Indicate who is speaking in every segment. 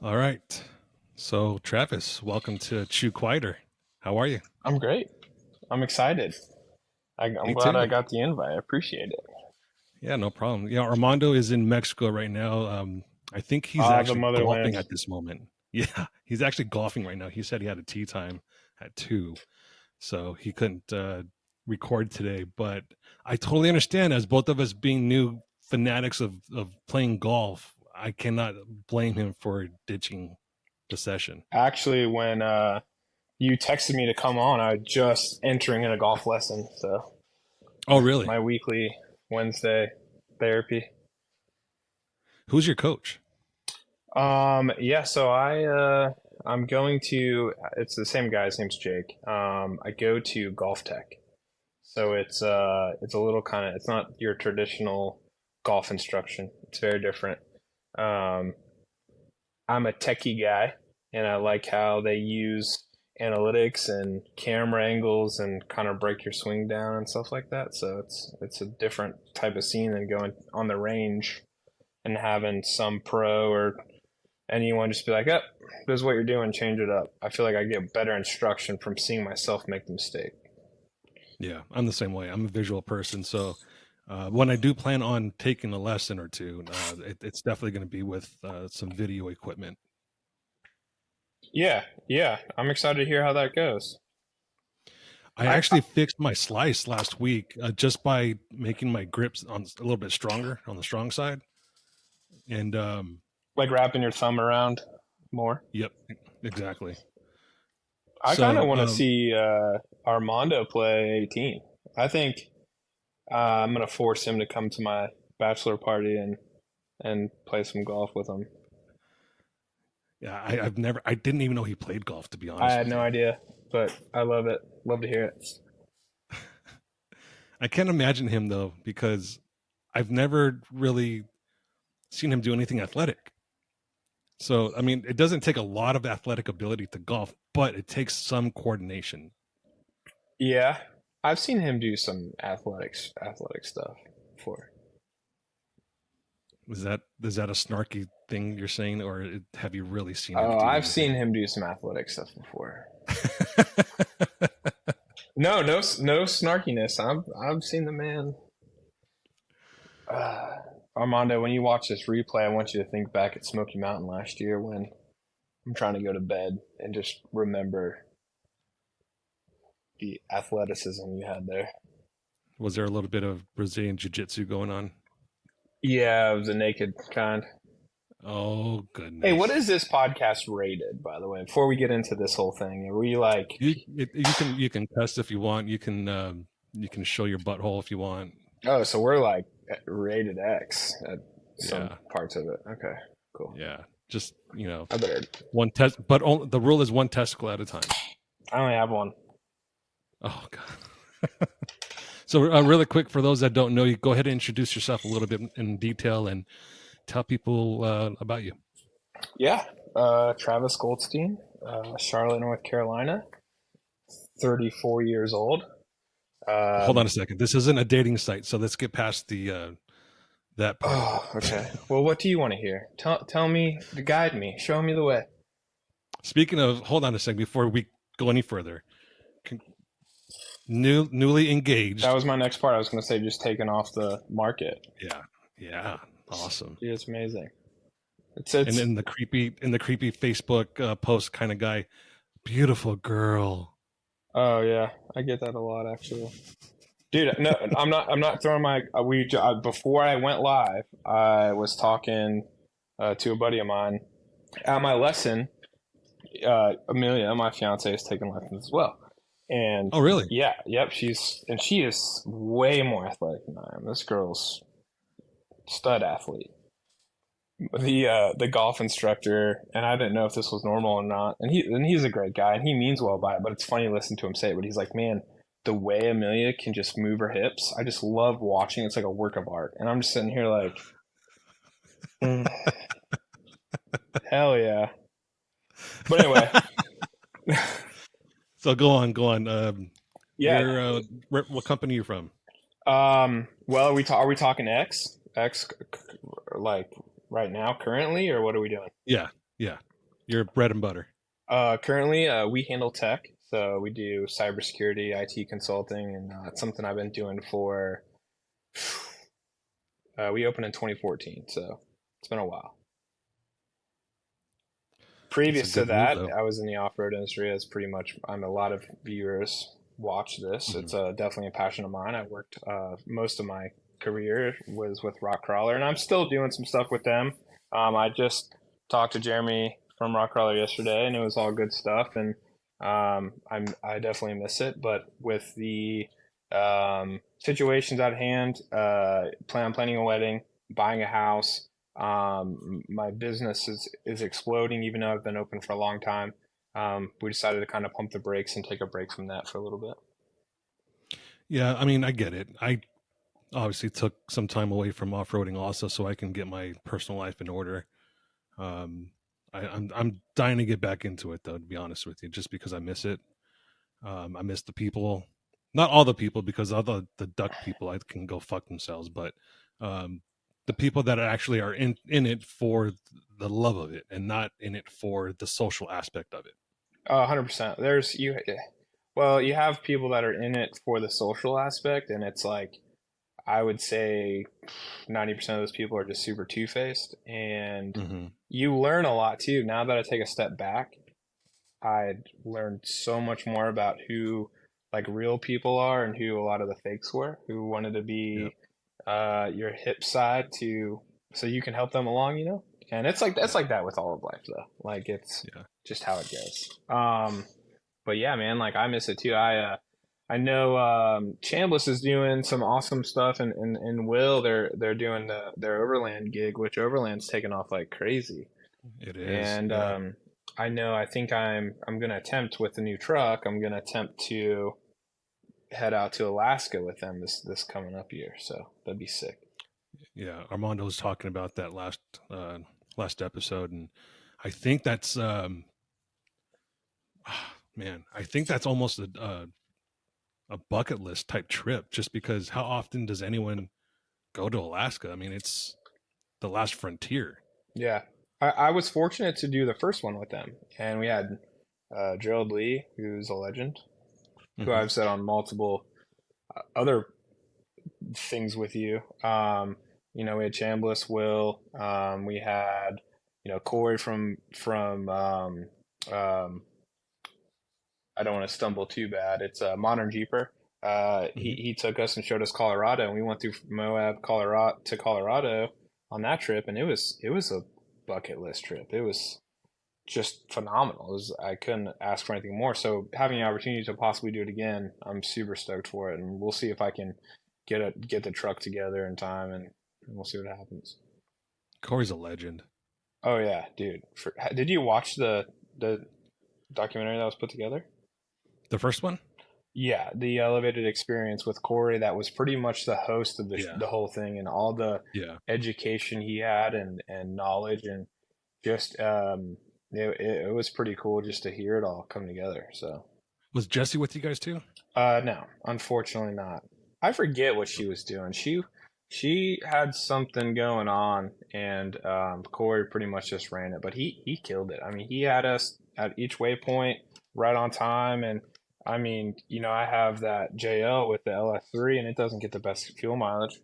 Speaker 1: All right. So, Travis, welcome to Chew Quieter. How are you?
Speaker 2: I'm great. I'm excited. I'm
Speaker 1: Me
Speaker 2: glad I
Speaker 1: too.
Speaker 2: got the invite. I appreciate it.
Speaker 1: Yeah, no problem. Yeah, Armando is in Mexico right now. I think he's
Speaker 2: The
Speaker 1: actually golfing
Speaker 2: motherland.
Speaker 1: at this moment. Yeah, he's actually golfing right now. He said he had a tea time at 2, so he couldn't record today. But I totally understand, as both of us being new fanatics of playing golf, I cannot blame him for ditching the session.
Speaker 2: Actually, when you texted me to come on, I was just entering in a golf lesson. So
Speaker 1: Oh, really?
Speaker 2: my weekly Wednesday therapy.
Speaker 1: Who's your coach?
Speaker 2: Yeah. So I'm going to. It's the same guy. His name's Jake. I go to Golf Tech. So it's a little kind of. It's not your traditional golf instruction. It's very different. Um, I'm a techie guy, and I like how they use analytics and camera angles and kind of break your swing down and stuff like that. So it's a different type of scene than going on the range and having some pro or anyone just be like, "Oh, this is what you're doing. Change it up." I feel like I get better instruction from seeing myself make the mistake.
Speaker 1: Yeah, I'm the same way. I'm a visual person, so when I do plan on taking a lesson or two, it's definitely going to be with some video equipment.
Speaker 2: Yeah, yeah. I'm excited to hear how that goes.
Speaker 1: I
Speaker 2: I
Speaker 1: actually fixed my slice last week just by making my grips on a little bit stronger on the strong side. And
Speaker 2: like wrapping your thumb around more.
Speaker 1: yep, exactly.
Speaker 2: I kind of
Speaker 1: So
Speaker 2: want to see Armando play 18. I think I'm gonna force him to come to my bachelor party and play some golf with him.
Speaker 1: yeah, I didn't even know he played golf, to be
Speaker 2: I
Speaker 1: honest
Speaker 2: had
Speaker 1: with
Speaker 2: no
Speaker 1: you.
Speaker 2: idea, but I love it. Love to hear it.
Speaker 1: I can't imagine him though, because I've never really seen him do anything athletic. So, I mean, it doesn't take a lot of athletic ability to golf, but it takes some coordination.
Speaker 2: Yeah, I've seen him do some athletic stuff before.
Speaker 1: Is that a snarky thing you're saying, or have you really seen him
Speaker 2: Oh,
Speaker 1: do
Speaker 2: I've
Speaker 1: anything?
Speaker 2: seen him do some athletic stuff before. No snarkiness. I've seen the man. Uh, Armando, when you watch this replay, I want you to think back at Smoky Mountain last year when I'm trying to go to bed and just remember the athleticism you had there.
Speaker 1: Was there a little bit of Brazilian jiu-jitsu going on?
Speaker 2: Yeah, it was a naked kind.
Speaker 1: Oh
Speaker 2: Hey, what
Speaker 1: goodness.
Speaker 2: is this podcast rated, by the way? Before we get into this whole thing, are we like,
Speaker 1: You can cuss if you want. You can show your butthole if you want.
Speaker 2: oh, so we're like rated X at some
Speaker 1: Yeah,
Speaker 2: parts of it. Okay, cool.
Speaker 1: yeah. Just
Speaker 2: I better.
Speaker 1: one test, but the rule is one testicle at a time.
Speaker 2: I only have one.
Speaker 1: Oh god. So really quick, for those that don't know you, go ahead and introduce yourself a little bit in detail and tell people about you.
Speaker 2: Yeah, Travis Goldstein, Charlotte, North Carolina, 34 years old.
Speaker 1: Hold on
Speaker 2: Um,
Speaker 1: a second. This isn't a dating site, so let's get past the that part of it.
Speaker 2: oh, okay. Well, what do you want to hear? Tell me, guide me, show me the way.
Speaker 1: Speaking of, hold on a second before we go any further. Newly
Speaker 2: That
Speaker 1: engaged.
Speaker 2: was my next part. I was going to say just taken off the market.
Speaker 1: Yeah, yeah, awesome.
Speaker 2: Yeah, it's amazing. It's
Speaker 1: And
Speaker 2: it's.
Speaker 1: in the creepy Facebook post kind of guy, beautiful girl.
Speaker 2: Oh yeah, I get that a lot actually. Dude, no, I'm not throwing my. Before I went live, I was talking to a buddy of mine at my lesson. Amelia, my fiance, is taking lessons as well, and
Speaker 1: Oh, really?
Speaker 2: yeah, yep, she is way more athletic than I am. This girl's stud athlete. The golf instructor, and I didn't know if this was normal or not. And he's a great guy, and he means well by it. But it's funny to listen to him say it. But he's like, man, the way Amelia can just move her hips, I just love watching. It's like a work of art. And I'm just sitting here like, mm, hell yeah. But anyway,
Speaker 1: So go on, go on.
Speaker 2: yeah.
Speaker 1: What company are you from?
Speaker 2: Well, are we talking X like right now, currently, or what are we doing?
Speaker 1: Yeah, yeah. Your bread and butter.
Speaker 2: Currently, we handle tech, so we do cybersecurity, IT consulting, and it's something I've been doing for. We opened in 2014, so it's been a while.
Speaker 1: That's a
Speaker 2: Previous to
Speaker 1: good move,
Speaker 2: that,
Speaker 1: though.
Speaker 2: I was in the off-road industry. As pretty much, I'm a lot of viewers watch this.
Speaker 1: Hmm.
Speaker 2: It's definitely a passion of mine. I worked most of my career was with Rock Crawler, and I'm still doing some stuff with them. I just talked to Jeremy from Rock Crawler yesterday, and it was all good stuff. And I definitely miss it. But with the situations at hand, planning a wedding, buying a house. My business is exploding, even though I've been open for a long time. We decided to kind of pump the brakes and take a break from that for a little bit.
Speaker 1: Yeah, I mean, I get it. I obviously took some time away from off-roading also, so I can get my personal life in order. Um, I'm dying to get back into it, though. To be honest with you, just because I miss it. I miss the people, not all the people, because all the duck people I can go fuck themselves, but um, the people that actually are in it for the love of it and not in it for the social aspect of it.
Speaker 2: 100%. There's you. Well, you have people that are in it for the social aspect, and it's like I would say 90% of those people are just super two-faced, and
Speaker 1: Hmm.
Speaker 2: you learn a lot too. Now that I take a step back, I learned so much more about who like real people are and who a lot of the fakes were, who wanted to
Speaker 1: Yeah,
Speaker 2: be your hip side to so you can help them along, you know? And it's like that's
Speaker 1: yeah,
Speaker 2: like that with all of life though. Like it's
Speaker 1: yeah.
Speaker 2: just how it goes. But yeah, man, like I miss it too. I know Chambliss is doing some awesome stuff and Will they're doing their Overland gig, which Overland's taken off like crazy.
Speaker 1: It is.
Speaker 2: And
Speaker 1: Yeah.
Speaker 2: I know I think I'm gonna attempt with the new truck, I'm gonna attempt to head out to Alaska with them this coming up year. So that'd be sick.
Speaker 1: Yeah, Armando was talking about that uh, last episode, and I think that's man, I think that's almost a bucket list type trip. Just because how often does anyone go to Alaska? I mean, it's the last frontier.
Speaker 2: Yeah. I was fortunate to do the first one with them. And we had Gerald Lee, who's a legend, who
Speaker 1: Hmm.
Speaker 2: I've said on multiple other things with you. We had Chambliss, Will, we had, Corey from um, I don't want to stumble too bad. It's a Modern Jeeper.
Speaker 1: Hmm.
Speaker 2: He took us and showed us Colorado, and we went through Moab, Colorado to Colorado on that trip, and it was a bucket list trip. It was just phenomenal. I couldn't ask for anything more. So having the opportunity to possibly do it again, I'm super stoked for it, and we'll see if I can get the truck together in time, and we'll see what happens.
Speaker 1: Corey's a legend.
Speaker 2: Oh yeah, dude. Did you watch the documentary that was put together?
Speaker 1: The first one?
Speaker 2: Yeah, the elevated experience with Corey, that was pretty much the host of
Speaker 1: Yeah,
Speaker 2: the whole thing and all the
Speaker 1: yeah.
Speaker 2: education he had and knowledge and just it was pretty cool just to hear it all come together. So
Speaker 1: Was Jesse with you guys too?
Speaker 2: no, unfortunately not. I forget what she was doing. She had something going on and Corey pretty much just ran it, but he killed it. I mean, he had us at each waypoint right on time and I mean, I have that JL with the LS3 and it doesn't get the best fuel mileage.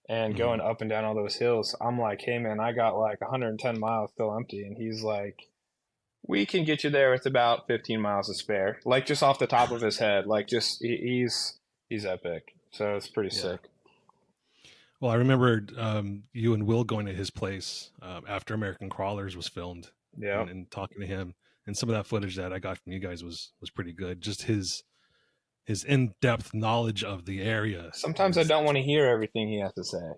Speaker 2: And
Speaker 1: Hmm.
Speaker 2: going up and down all those hills, I'm like, hey man, I got like 110 miles still empty. And he's like, we can get you there with about 15 miles to spare. Like just off the top of his head. Like just he's epic. So it's pretty
Speaker 1: Yeah.
Speaker 2: sick.
Speaker 1: Well, I remember you and Will going to his place after American Crawlers was filmed,
Speaker 2: Yeah.
Speaker 1: and talking to him. And some of that footage that I got from you guys was pretty good. Just his in depth knowledge of the area
Speaker 2: Sometimes I
Speaker 1: is.
Speaker 2: don't want to hear everything he has to say.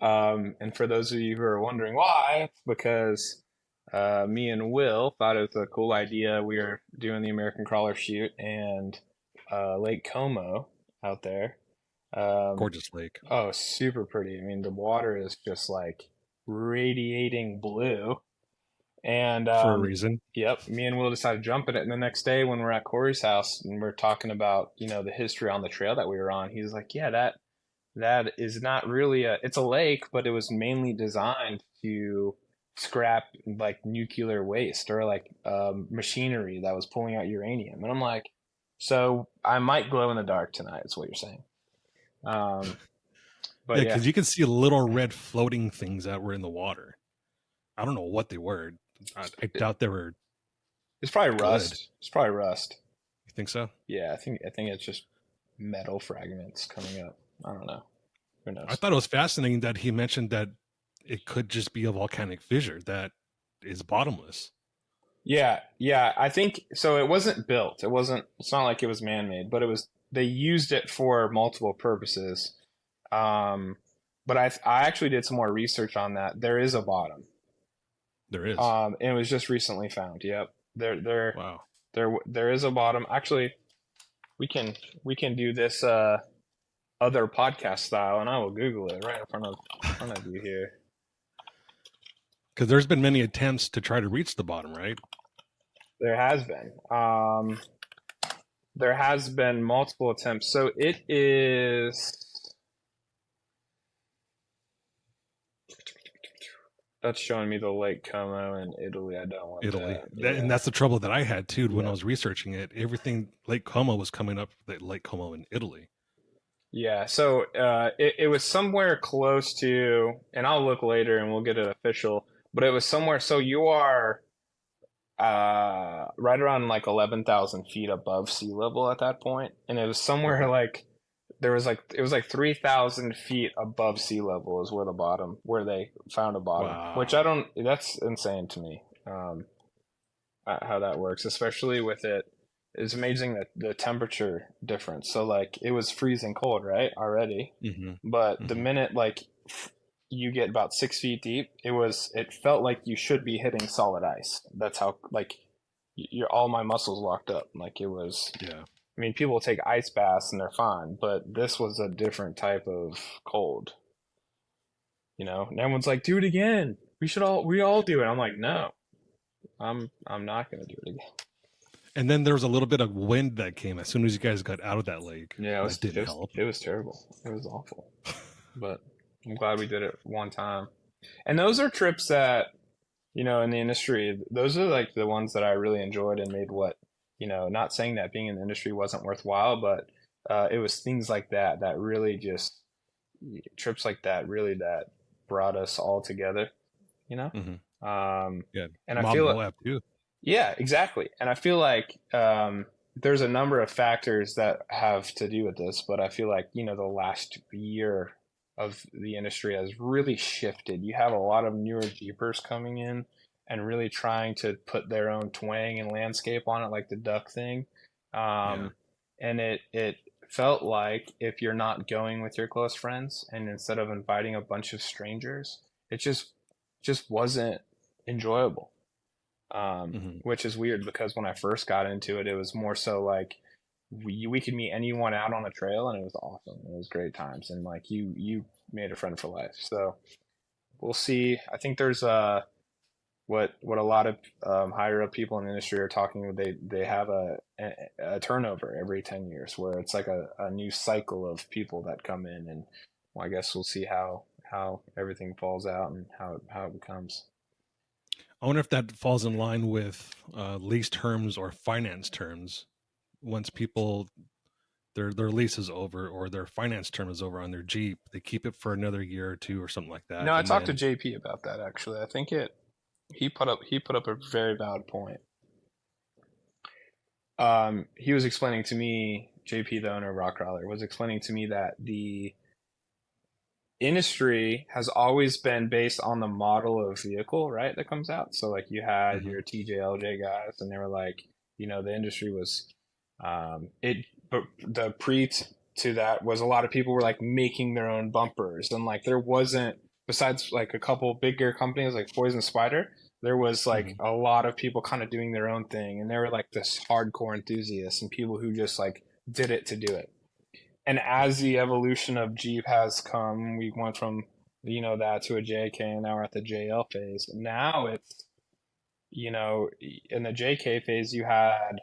Speaker 2: And for those of you who are wondering why, it's because me and Will thought it was a cool idea. We were doing the American Crawler shoot and Lake Como out there. Um,
Speaker 1: Gorgeous lake
Speaker 2: oh, super pretty. I mean, the water is just like radiating blue. And
Speaker 1: for a reason.
Speaker 2: yep, me and Will decided to jump in it. And the next day, when we're at Corey's house and we're talking about the history on the trail that we were on, he's like, "Yeah, that is not really it's a lake, but it was mainly designed to scrap like nuclear waste or like machinery that was pulling out uranium. And I'm like, so I might glow in the dark tonight. Is what you're saying. Um,
Speaker 1: Yeah,
Speaker 2: but yeah,
Speaker 1: because you can see little red floating things that were in the water. I don't know what they were. I doubt they were
Speaker 2: it's probably
Speaker 1: good.
Speaker 2: rust. It's probably rust.
Speaker 1: You think so?
Speaker 2: Yeah, I think it's just metal fragments coming up. I don't know. Who
Speaker 1: I
Speaker 2: knows?
Speaker 1: thought it was fascinating that he mentioned that it could just be a volcanic fissure that is bottomless.
Speaker 2: Yeah, yeah. I think so. It wasn't built. It wasn't. It's not like it was man-made, but it was. They used it for multiple purposes. Um, but I actually did some more research on that. There is a bottom.
Speaker 1: There is.
Speaker 2: And it was just recently found. Yep.
Speaker 1: Wow.
Speaker 2: There is a bottom. Actually, we can we can do this other podcast style, and I will Google it right in front of you here.
Speaker 1: Because there's been many attempts to try to reach the bottom, right?
Speaker 2: There has been. There has been multiple attempts. So it is. That's showing me the Lake Como in Italy. I don't want
Speaker 1: Italy.
Speaker 2: that.
Speaker 1: And
Speaker 2: Yeah.
Speaker 1: that's the trouble that I had too when I
Speaker 2: Yeah.
Speaker 1: was researching it. Everything Lake Como was coming up that Lake Como in Italy.
Speaker 2: Yeah. So it was somewhere close to, and I'll look later and we'll get it official, but it was somewhere. So you are right around like 11,000 feet above sea level at that point, and it was somewhere
Speaker 1: Okay.
Speaker 2: like there was like it was like 3,000 feet above sea level is where they found a bottom, which I
Speaker 1: Wow.
Speaker 2: don't. That's insane to me. How that works, especially with it. It's amazing that the temperature difference. So like it was freezing cold, right, already,
Speaker 1: Hmm.
Speaker 2: but the
Speaker 1: Hmm.
Speaker 2: minute like you get about 6 feet deep, it felt like you should be hitting solid ice. That's how like you're all my muscles locked up. Like it was.
Speaker 1: Yeah.
Speaker 2: I mean, people take ice baths and they're fine, but this was a different type of cold, And everyone's like, "Do it again. We all do it." I'm like, "No, I'm not gonna do it again."
Speaker 1: And then there was a little bit of wind that came as soon as you guys got out of that lake.
Speaker 2: Yeah,
Speaker 1: That didn't help.
Speaker 2: it was terrible. It was awful. But I'm glad we did it one time. And those are trips that, in the industry, those are like the ones that I really enjoyed and made not saying that being in the industry wasn't worthwhile, but it was things like that that really just trips like that really that brought us all together, you know?
Speaker 1: Hmm.
Speaker 2: Um,
Speaker 1: Yeah.
Speaker 2: and I
Speaker 1: Mob
Speaker 2: feel,
Speaker 1: Moab too.
Speaker 2: yeah, exactly. And I feel like there's a number of factors that have to do with this, but I feel like, the last year of the industry has really shifted. You have a lot of newer Jeepers coming in and really trying to put their own twang and landscape on it, like the duck thing.
Speaker 1: Yeah.
Speaker 2: Um, and it felt like if you're not going with your close friends and instead of inviting a bunch of strangers, it just wasn't enjoyable,
Speaker 1: Hmm.
Speaker 2: which is weird because when I first got into it, it was more so like we could meet anyone out on a trail and it was awesome. It was great times and like you made a friend for life. So we'll see. I think there's what a lot of higher up people in the industry are talking. They have a turnover every 10 years where it's like a new cycle of people that come in and well, I guess we'll see how everything falls out and how it becomes.
Speaker 1: I wonder if that falls in line with lease terms or finance terms. Once people their lease is over or their finance term is over on their Jeep, they keep it for another year or two or something like
Speaker 2: No,
Speaker 1: that,
Speaker 2: I
Speaker 1: and
Speaker 2: talked to
Speaker 1: then
Speaker 2: JP about that actually. I think it he put up a very valid point. He was explaining to me, JP, the owner of Rock Crawler, was explaining to me that the industry has always been based on the model of vehicle, right, that comes out. So like you had
Speaker 1: Mhm.
Speaker 2: your TJLJ guys, and they were like, the industry was it, but the to that was a lot of people were like making their own bumpers, and like there wasn't besides like a couple bigger companies like Poison Spider. There was like
Speaker 1: Mhm.
Speaker 2: a lot of people kind of doing their own thing, and they were like this hardcore enthusiasts and people who just like did it to do it. And
Speaker 1: Yeah.
Speaker 2: as the evolution of Jeep has come, we went from that to a JK, and now we're at the JL phase. Now it's in the JK phase, you had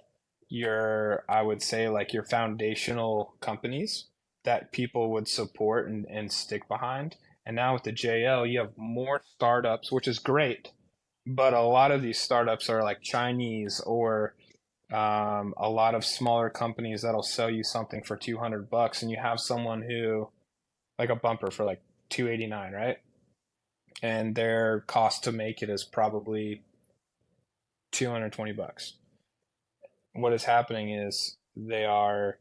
Speaker 2: I would say like your foundational companies that people would support and stick behind. And now with the JL, you have more startups, which is great, but a lot of these startups are like Chinese or a lot of smaller companies that'll sell you something for 200 bucks, and you have someone who like a bumper for like 289, right? And their cost to make it is probably 220 bucks. What is happening is they are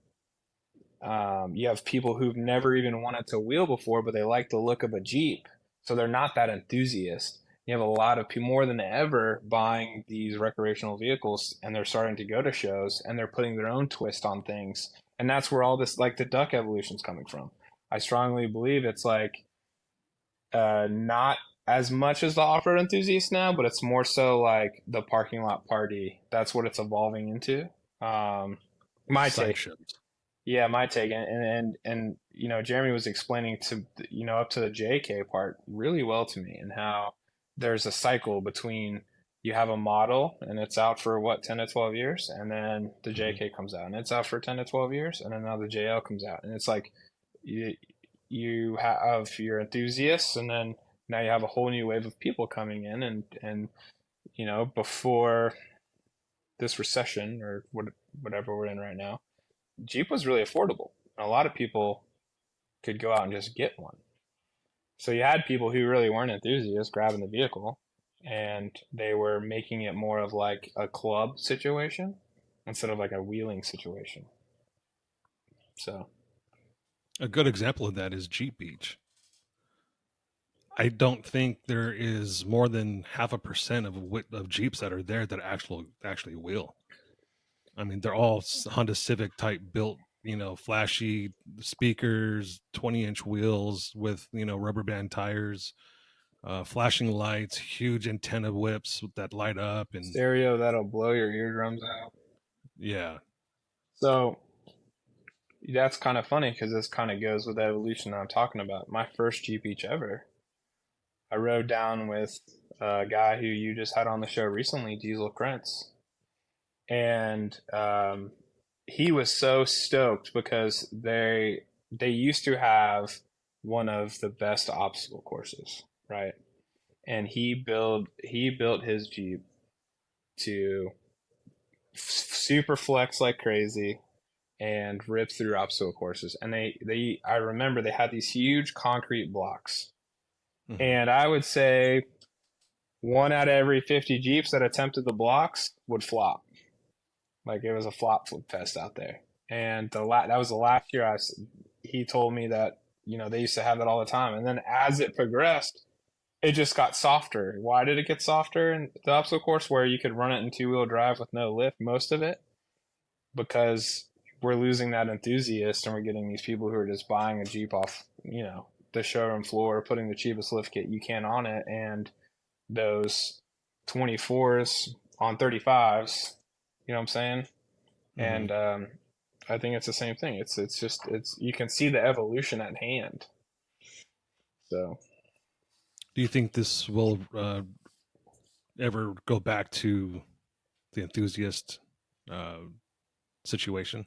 Speaker 2: you have people who've never even wanted to wheel before, but they like the look of a Jeep, so they're not that enthusiast. You have a lot of people more than ever buying these recreational vehicles, and they're starting to go to shows, and they're putting their own twist on things, and that's where all this like the duck evolution is coming from. I strongly believe it's like not as much as the off-road enthusiast now, but it's more so like the parking lot party. That's what it's evolving into. Um, my take.
Speaker 1: Sideshows.
Speaker 2: Yeah, my take, and Jeremy was explaining to up to the JK part really well to me, and how there's a cycle between you have a model and it's out for what 10 to 12 years, and then the
Speaker 1: Hmm.
Speaker 2: JK comes out and it's out for 10 to 12 years, and then now the JL comes out, and it's like you you have your enthusiasts, and then now you have a whole new wave of people coming in, and before this recession or whatever we're in right now, Jeep was really affordable. A lot of people could go out and just get one. So you had people who really weren't enthusiasts grabbing the vehicle, and they were making it more of like a club situation instead of like a wheeling situation. So
Speaker 1: A good example of that is Jeep Beach. I don't think there is more than 0.5% of Jeeps that are there that actually wheel. I mean, they're all Honda Civic type built, flashy speakers, 20-inch wheels with, rubber band tires, flashing lights, huge antenna whips that light up. And
Speaker 2: stereo that'll blow your eardrums out.
Speaker 1: yeah.
Speaker 2: So that's kind of funny because this kind of goes with the evolution that I'm talking about. My first Jeep Beach ever, I rode down with a guy who you just had on the show recently, Diesel Krentz, and he was so stoked because they used to have one of the best obstacle courses, right? And he built his Jeep to super flex like crazy and rip through obstacle courses. And they I remember they had these huge concrete blocks,
Speaker 1: Hmm.
Speaker 2: and I would say one out of every 50 Jeeps that attempted the blocks would flop. Like it was a flop fest out there. And that was the last year he told me that, they used to have that all the time. And then as it progressed, it just got softer. Why did it get softer in the obstacle course where you could run it in two-wheel drive with no lift, most of it? Because we're losing that enthusiast, and we're getting these people who are just buying a Jeep off, the showroom floor, putting the cheapest lift kit you can on it, and those 24s on 35s, you know what I'm saying?
Speaker 1: Hmm.
Speaker 2: And I think it's the same thing. It's you can see the evolution at hand. So
Speaker 1: Do you think this will ever go back to the enthusiast uh, situation?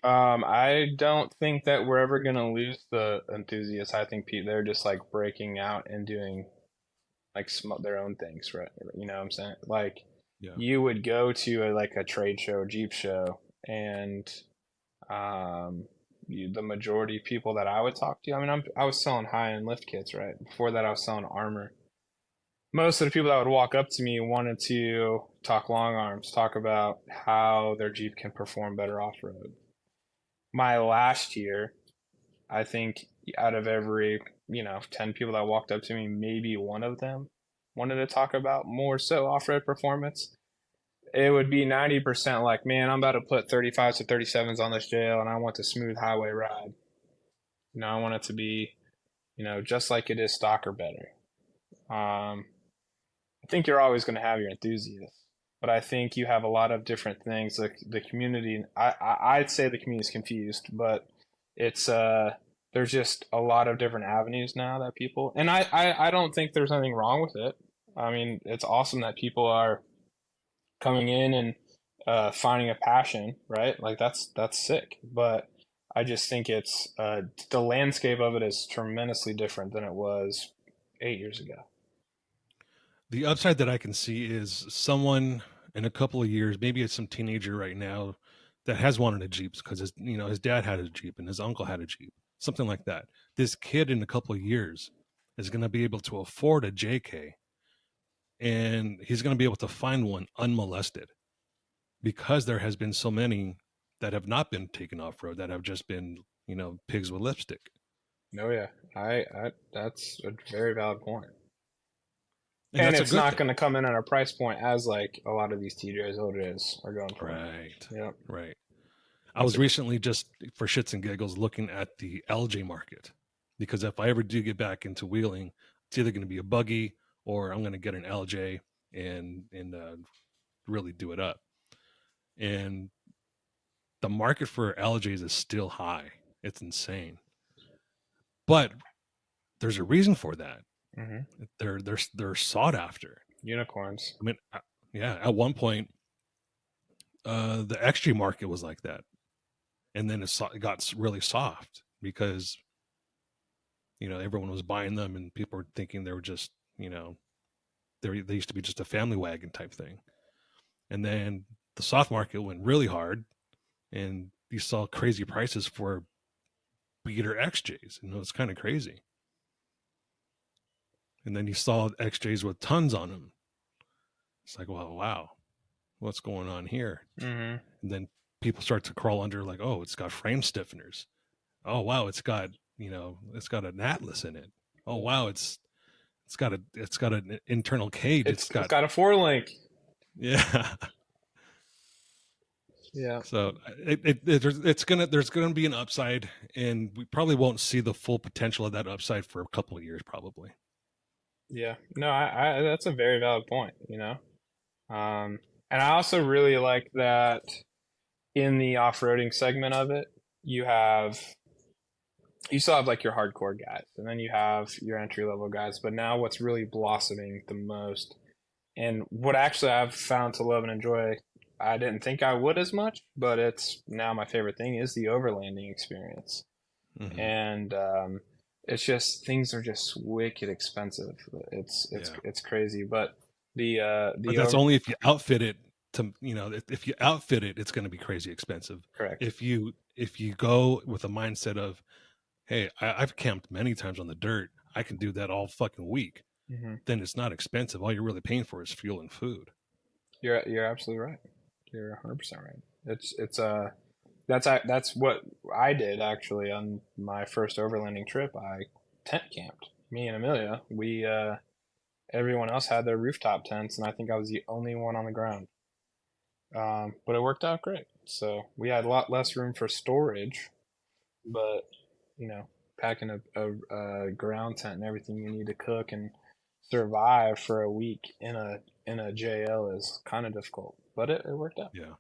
Speaker 2: I don't think that we're ever gonna lose the enthusiasts. I think they're just like breaking out and doing like their own things, right? You know what I'm saying? Like
Speaker 1: Yeah.
Speaker 2: you would go to like a trade show, Jeep show, and um, the majority of people that I would talk to, I mean, I was selling high end lift kits, right? Before that, I was selling armor. Most of the people that would walk up to me wanted to talk long arms, talk about how their Jeep can perform better off road. My last year, I think out of every, 10 people that walked up to me, maybe one of them wanted to talk about more so off road performance. It would be 90% like, man, I'm about to put 35s to 37s on this jail, and I want the smooth highway ride. I want it to be, just like it is stock or better. I think you're always going to have your enthusiasts, but I think you have a lot of different things. Like the community, I'd say the community is confused, but it's there's just a lot of different avenues now that people, and I don't think there's anything wrong with it. I mean, it's awesome that people are coming in and finding a passion, right? Like that's sick. But I just think it's the landscape of it is tremendously different than it was 8 years ago.
Speaker 1: the upside that I can see is someone in a couple of years, maybe it's some teenager right now that has wanted a Jeep because his dad had a Jeep and his uncle had a Jeep, something like that. This kid in a couple of years is going to be able to afford a JK, and he's going to be able to find one unmolested because there has been so many that have not been taken off road, that have just been, pigs with lipstick.
Speaker 2: Oh yeah, I that's a very valid point.
Speaker 1: And
Speaker 2: And
Speaker 1: that's a
Speaker 2: it's
Speaker 1: good
Speaker 2: not
Speaker 1: thing.
Speaker 2: going to come in at a price point as like a lot of these TJs are going for.
Speaker 1: Right.
Speaker 2: Yep,
Speaker 1: Right. I
Speaker 2: that's
Speaker 1: was
Speaker 2: a
Speaker 1: recently, just for shits and giggles, looking at the LJ market, because if I ever do get back into wheeling, it's either going to be a buggy or I'm going to get an LJ and really do it up. And the market for LJs is still high. It's insane, but there's a reason for that.
Speaker 2: hmm
Speaker 1: They're sought after.
Speaker 2: unicorns.
Speaker 1: I mean, yeah, at one point, the XJ market was like that, and then it got really soft because everyone was buying them and people were thinking they were just, they used to be just a family wagon type thing. And then the soft market went really hard, and you saw crazy prices for beater XJs, and it was kind of crazy. And then you saw XJs with tons on them. It's like, well, wow, what's going on here?
Speaker 2: hmm
Speaker 1: And then people start to crawl under, like, oh, it's got frame stiffeners. Oh wow, it's got an Atlas in it. Oh wow, it's got an internal cage. It's
Speaker 2: It's
Speaker 1: got,
Speaker 2: got a four link.
Speaker 1: yeah.
Speaker 2: Yeah,
Speaker 1: So there's gonna be an upside, and we probably won't see the full potential of that upside for a couple of years, probably.
Speaker 2: yeah. No, I that's a very valid point. Um, and I also really like that in the off-roading segment of it, you have you still have like your hardcore guys, and then you have your entry-level guys. But now, what's really blossoming the most, and what actually I've found to love and enjoy, I didn't think I would as much, but it's now my favorite thing is the overlanding experience.
Speaker 1: Hmm.
Speaker 2: And it's just things are just wicked expensive.
Speaker 1: Yeah,
Speaker 2: It's crazy, but
Speaker 1: but
Speaker 2: the
Speaker 1: that's
Speaker 2: over
Speaker 1: only if you outfit it to, if you outfit it, it's going to be crazy expensive.
Speaker 2: correct.
Speaker 1: If you go with a mindset of, hey, I've camped many times on the dirt, I can do that all fucking week,
Speaker 2: hmm
Speaker 1: then it's not expensive. All you're really paying for is fuel and food.
Speaker 2: You're absolutely right. You're 100% right. That's what I did actually on my first overlanding trip. I tent camped. Me and Amelia, we everyone else had their rooftop tents, and I think I was the only one on the ground. But it worked out great. So we had a lot less room for storage, but you know, packing a ground tent and everything you need to cook and survive for a week in a JL is kind of difficult, but it worked out.
Speaker 1: Yeah.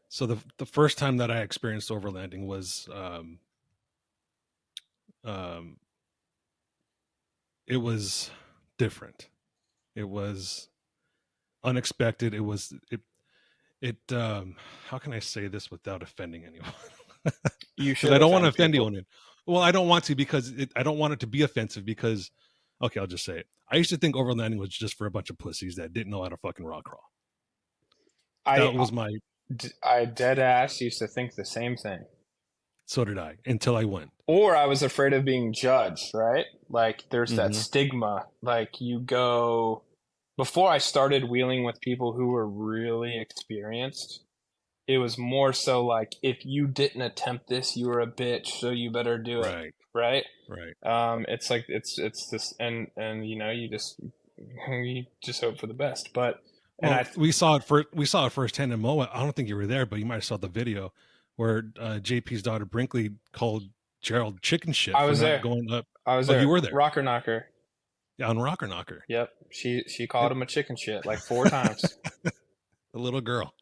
Speaker 1: So the first time that I experienced overlanding was, um, it was different. It was unexpected. It how can I say this without offending anyone?
Speaker 2: You
Speaker 1: Because
Speaker 2: should
Speaker 1: I don't want to
Speaker 2: offend
Speaker 1: offend
Speaker 2: people.
Speaker 1: anyone. Well, I don't want to, because I don't want it to be offensive, because okay, I'll just say it. I used to think overlanding was just for a bunch of pussies that didn't know how to fucking rock crawl.
Speaker 2: I
Speaker 1: That was my
Speaker 2: I dead ass used to think the same thing.
Speaker 1: So did I, until I went.
Speaker 2: Or I was afraid of being judged, right? Like there's that
Speaker 1: Hmm.
Speaker 2: stigma. Like you go before I started wheeling with people who were really experienced, it was more so like if you didn't attempt this, you were a bitch, so you better do it,
Speaker 1: Right,
Speaker 2: right?
Speaker 1: right.
Speaker 2: It's like it's this and you just hope for the best. But and
Speaker 1: Well, we saw it firsthand in Moa. I don't think you were there, but you might have saw the video where JP's daughter Brinkley called Gerald chicken shit
Speaker 2: I
Speaker 1: for
Speaker 2: was
Speaker 1: not
Speaker 2: there.
Speaker 1: going up.
Speaker 2: I was
Speaker 1: Oh, you
Speaker 2: there.
Speaker 1: were there.
Speaker 2: Rocker knocker.
Speaker 1: Yeah, on Rocker Knocker.
Speaker 2: Yep. She called
Speaker 1: And
Speaker 2: him a chicken shit like four times.
Speaker 1: a little girl.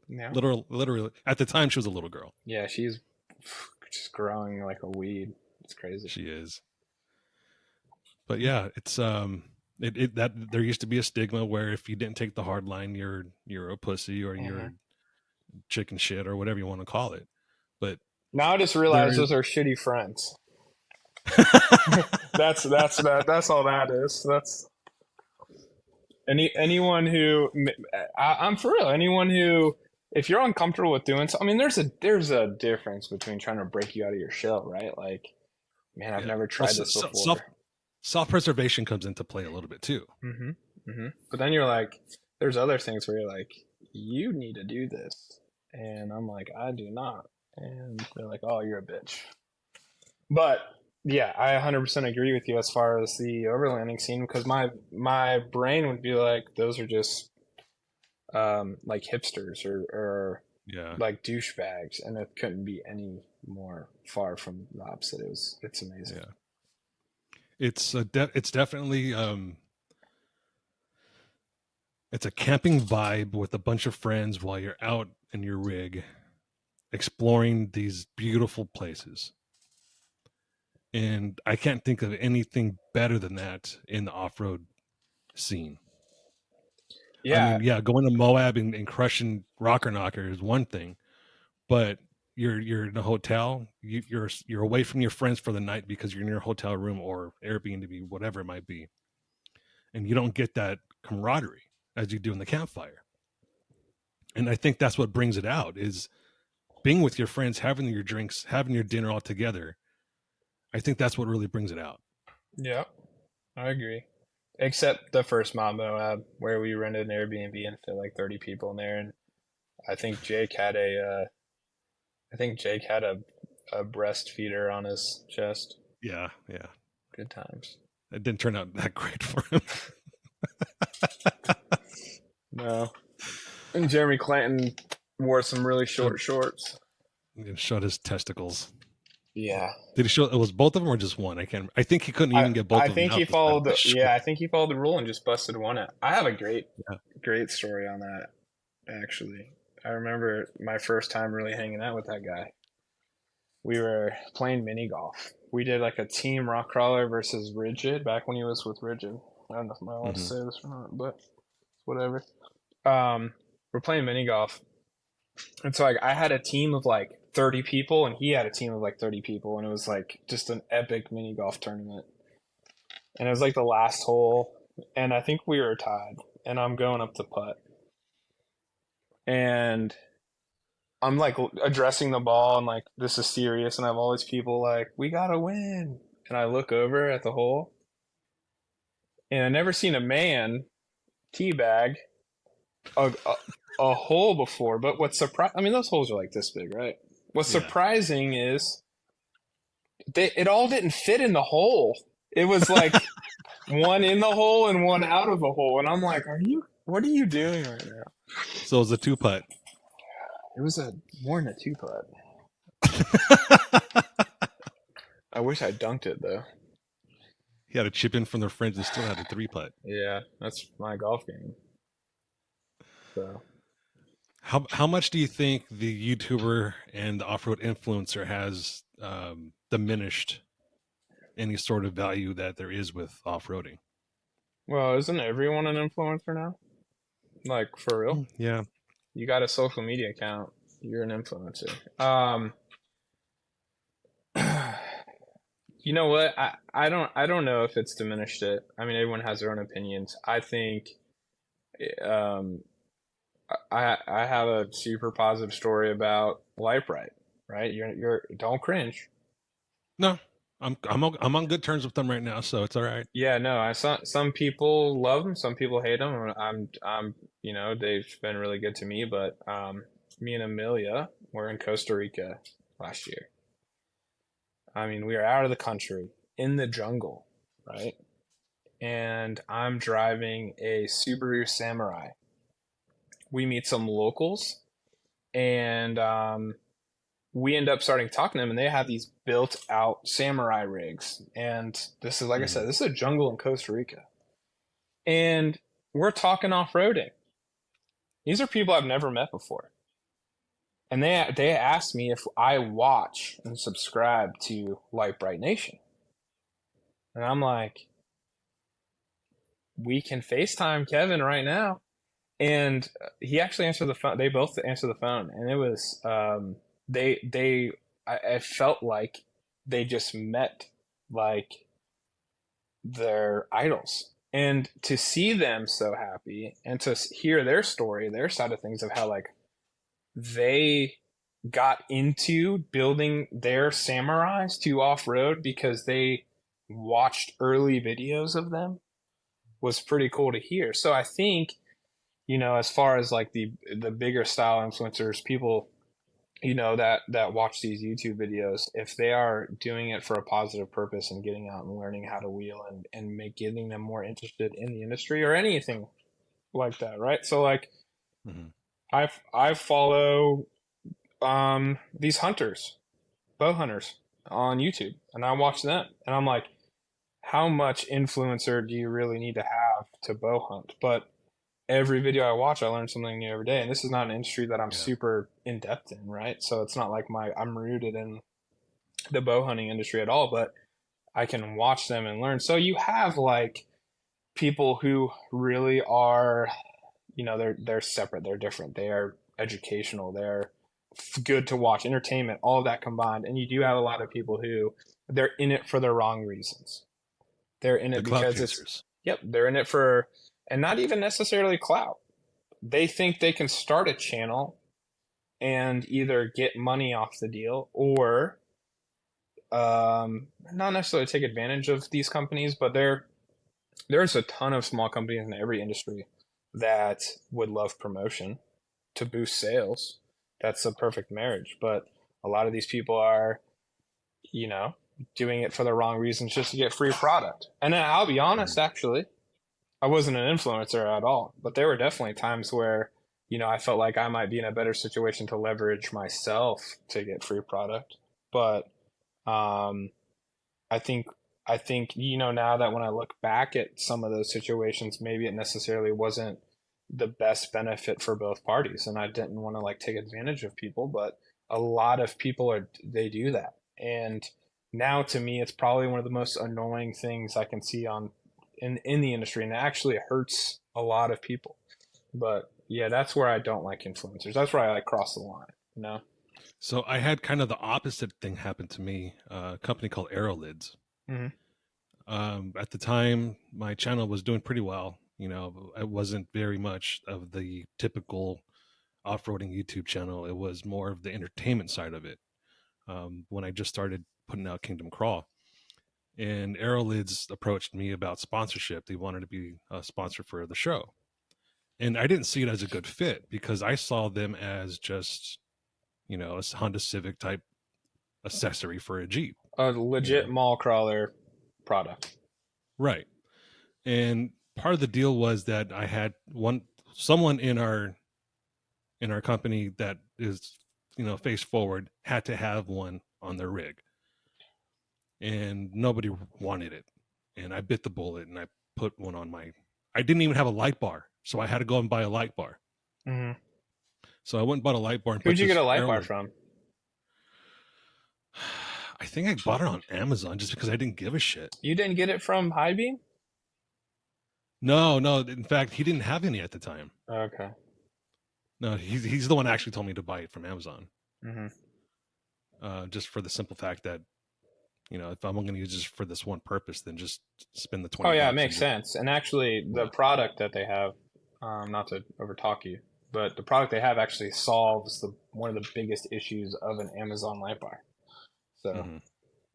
Speaker 2: Yeah.
Speaker 1: Literally at the time she was a little girl.
Speaker 2: Yeah, she's just growing like a weed. It's crazy.
Speaker 1: She is. But yeah, it's that there used to be a stigma where if you didn't take the hard line, you're a pussy, or
Speaker 2: hmm
Speaker 1: you're chicken shit, or whatever you want to call it. But
Speaker 2: Now I just
Speaker 1: there
Speaker 2: realized
Speaker 1: is
Speaker 2: those are shitty friends. That's all that is. That's Anyone who I'm for real. Anyone who, if you're uncomfortable with doing so, I mean, there's a difference between trying to break you out of your shell, right? Like, man, I've
Speaker 1: Yeah.
Speaker 2: never
Speaker 1: Well,
Speaker 2: tried this before.
Speaker 1: self preservation comes into play a little bit too.
Speaker 2: hmm But then you're like, there's other things where you're like, you need to do this, and I'm like, I do not, and they're like, oh, you're a bitch. But yeah, I 100% agree with you as far as the overlanding scene because my brain would be like, those are just like hipsters or
Speaker 1: Yeah.
Speaker 2: like douchebags, and it couldn't be any more far from the opposite. It's amazing.
Speaker 1: Yeah. It's definitely it's a camping vibe with a bunch of friends while you're out in your rig exploring these beautiful places. And I can't think of anything better than that in the off-road scene. I
Speaker 2: Yeah,
Speaker 1: mean, yeah, going to Moab and crushing Rocker Knocker is one thing, but you're in a hotel, you're away from your friends for the night because you're in your hotel room or Airbnb, whatever it might be, and you don't get that camaraderie as you do in the campfire. And I think that's what brings it out is being with your friends, having your drinks, having your dinner all together. I think that's what really brings it out.
Speaker 2: yeah, I agree. Except the first Moab where we rented an Airbnb and fit like 30 people in there, and I think Jake had I think Jake had a breastfeeder on his chest.
Speaker 1: Yeah, yeah.
Speaker 2: Good times.
Speaker 1: It didn't turn out that great for him.
Speaker 2: No. And Jeremy Clanton wore some really
Speaker 1: showed,
Speaker 2: short shorts.
Speaker 1: showed his testicles.
Speaker 2: Yeah.
Speaker 1: Did he show? It was both of them or just one? I can't. I think he couldn't even get both
Speaker 2: I
Speaker 1: of them
Speaker 2: think he
Speaker 1: out this time.
Speaker 2: followed the yeah, I think he followed the rule and just busted one out. I have a
Speaker 1: Yeah.
Speaker 2: great story on that actually. I remember my first time really hanging out with that guy. We were playing mini golf. We did like a team rock crawler versus Rigid back when he was with Rigid. I don't know if I'm allowed to
Speaker 1: Mm-hmm.
Speaker 2: say this or not, but whatever. Um, we're playing mini golf, and so like I had a team of like 30 people, and he had a team of like 30 people, and it was like just an epic mini golf tournament. And it was like the last hole, and I think we were tied, and I'm going up to putt, and I'm like addressing the ball, and like this is serious, and I have all these people like we gotta win, and I look over at the hole, and I never seen a man teabag a hole before. But what's surprising, I mean, those holes are like this big, right? What's
Speaker 1: Yeah.
Speaker 2: surprising is it all didn't fit in the hole. It was like one in the hole and one out of the hole, and I'm like, what are you doing right now?
Speaker 1: So it was a two putt.
Speaker 2: It was a more than a two putt. I wish I dunked it though.
Speaker 1: He had a chip in from their friends and still had a three putt.
Speaker 2: Yeah, that's my golf game. So
Speaker 1: How much do you think the YouTuber and the off road influencer has diminished any sort of value that there is with off roading?
Speaker 2: well, isn't everyone an influencer now? Like for real?
Speaker 1: Yeah.
Speaker 2: You got a social media account, you're an influencer. You know what? I don't know if it's diminished it. I mean, everyone has their own opinions. I think um, I have a super positive story about Life right? You're don't cringe.
Speaker 1: No, I'm on good terms with them right now, so it's all right.
Speaker 2: Yeah, no, I saw some people love them, some people hate them. I'm you know they've been really good to me, but me and Amelia were in Costa Rica last year. I mean, we are out of the country in the jungle, right? And I'm driving a Subaru Samurai. We meet some locals, and we end up starting talking to them, and they have these built out Samurai rigs. And this is, like I
Speaker 1: Mm-hmm.
Speaker 2: said, this is a jungle in Costa Rica. And we're talking off roading. These are people I've never met before. And they asked me if I watch and subscribe to Light Bright Nation. And I'm like, we can FaceTime Kevin right now. And he actually answered the phone. They both answered the phone, and it was they I felt like they just met like their idols, And to see them so happy and to hear their story, their side of things of how like they got into building their samurais to off road because they watched early videos of them was pretty cool to hear. So I think, as far as like the bigger style influencers, people, that watch these YouTube videos, if they are doing it for a positive purpose and getting out and learning how to wheel and getting them more interested in the industry or anything like that, right? So like
Speaker 1: Mm-hmm.
Speaker 2: I follow these hunters, bow hunters on YouTube, and I watch them, and I'm like, how much influencer do you really need to have to bow hunt? But every video I watch, I learn something new every day, and this is not an industry that I'm
Speaker 1: Yeah.
Speaker 2: super in depth in, right? So it's not like I'm rooted in the bow hunting industry at all, but I can watch them and learn. So you have like people who really are, they're separate, they're different, they are educational, they're good to watch, entertainment, all of that combined. And you do have a lot of people who they're in it for the wrong reasons. They're in
Speaker 1: The
Speaker 2: it
Speaker 1: clout
Speaker 2: because it's,
Speaker 1: chasers.
Speaker 2: yep, they're in it for, and not even necessarily clout. They think they can start a channel and either get money off the deal or not necessarily take advantage of these companies, but there's a ton of small companies in every industry that would love promotion to boost sales. That's a perfect marriage. But a lot of these people are, you know, doing it for the wrong reasons just to get free product. And I'll be
Speaker 1: Mm-hmm.
Speaker 2: honest, actually, I wasn't an influencer at all, but there were definitely times where, I felt like I might be in a better situation to leverage myself to get free product. But um, I think now that when I look back at some of those situations, maybe it necessarily wasn't the best benefit for both parties, and I didn't want to like take advantage of people, but a lot of people they do that. And now to me it's probably one of the most annoying things I can see on in the industry, and it actually hurts a lot of people. But yeah, that's where I don't like influencers. That's where I like cross the line.
Speaker 1: So I had kind of the opposite thing happen to me. A company called Aerolids.
Speaker 2: Hmm.
Speaker 1: At the time, my channel was doing pretty well. It wasn't very much of the typical off-roading YouTube channel. It was more of the entertainment side of it. When I just started putting out Kingdom Crawl, and Aerolids approached me about sponsorship. They wanted to be a sponsor for the show, and I didn't see it as a good fit because I saw them as just a Honda Civic type accessory for a Jeep.
Speaker 2: A
Speaker 1: You
Speaker 2: legit
Speaker 1: know,
Speaker 2: mall crawler product.
Speaker 1: right? And part of the deal was that I had someone in our company that is face forward had to have one on their rig, and nobody wanted it. And I bit the bullet and I put one on my. I didn't even have a light bar, so I had to go and buy a light bar.
Speaker 2: Hmm.
Speaker 1: So I went and bought a light bar and put
Speaker 2: Who'd you get
Speaker 1: this
Speaker 2: a light bar
Speaker 1: airline.
Speaker 2: from?
Speaker 1: I think I bought it on Amazon just because I didn't give a shit.
Speaker 2: You didn't get it from High Beam?
Speaker 1: No, no. In fact, he didn't have any at the time.
Speaker 2: Okay.
Speaker 1: No, he's the one that actually told me to buy it from Amazon.
Speaker 2: Hmm.
Speaker 1: Just for the simple fact that if I'm going to use this for this one purpose, then just spend the
Speaker 2: Oh
Speaker 1: 20
Speaker 2: yeah, it
Speaker 1: bucks
Speaker 2: makes
Speaker 1: and just
Speaker 2: sense. And actually, the
Speaker 1: yeah.
Speaker 2: product that they have, not to overtalk you, but the product they have actually solves one of the biggest issues of an Amazon light bar. So,
Speaker 1: Mm-hmm,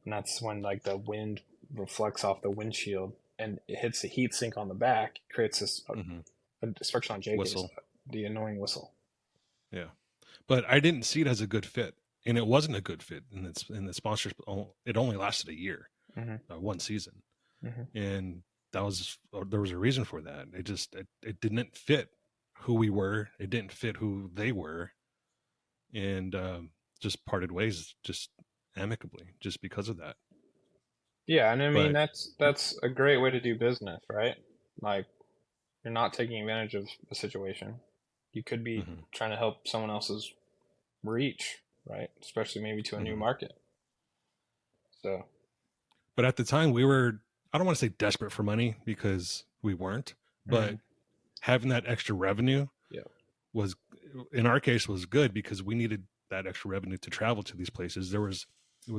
Speaker 2: and that's when like the wind reflects off the windshield and it hits the heat sink on the back, creates this,
Speaker 1: mm-hmm.
Speaker 2: especially on JK's,
Speaker 1: Whistle,
Speaker 2: the annoying whistle.
Speaker 1: yeah. But I didn't see it as a good fit, and it wasn't a good fit. And it's in the sponsorship. It only lasted a year,
Speaker 2: Hmm.
Speaker 1: one season,
Speaker 2: Hmm.
Speaker 1: and there was a reason for that. It didn't fit who we were. It didn't fit who they were, and just parted ways just amicably just because of that.
Speaker 2: Yeah, and I mean
Speaker 1: But
Speaker 2: that's a great way to do business, right? Like you're not taking advantage of the situation. You could be
Speaker 1: mhm,
Speaker 2: trying to help someone else's reach, right? Especially maybe to a new
Speaker 1: mhm.
Speaker 2: market. So,
Speaker 1: But at the time, we were, I don't want to say desperate for money because we weren't, but
Speaker 2: mhm.
Speaker 1: having that extra revenue
Speaker 2: Yeah.
Speaker 1: was, in our case, was good because we needed that extra revenue to travel to these places. It was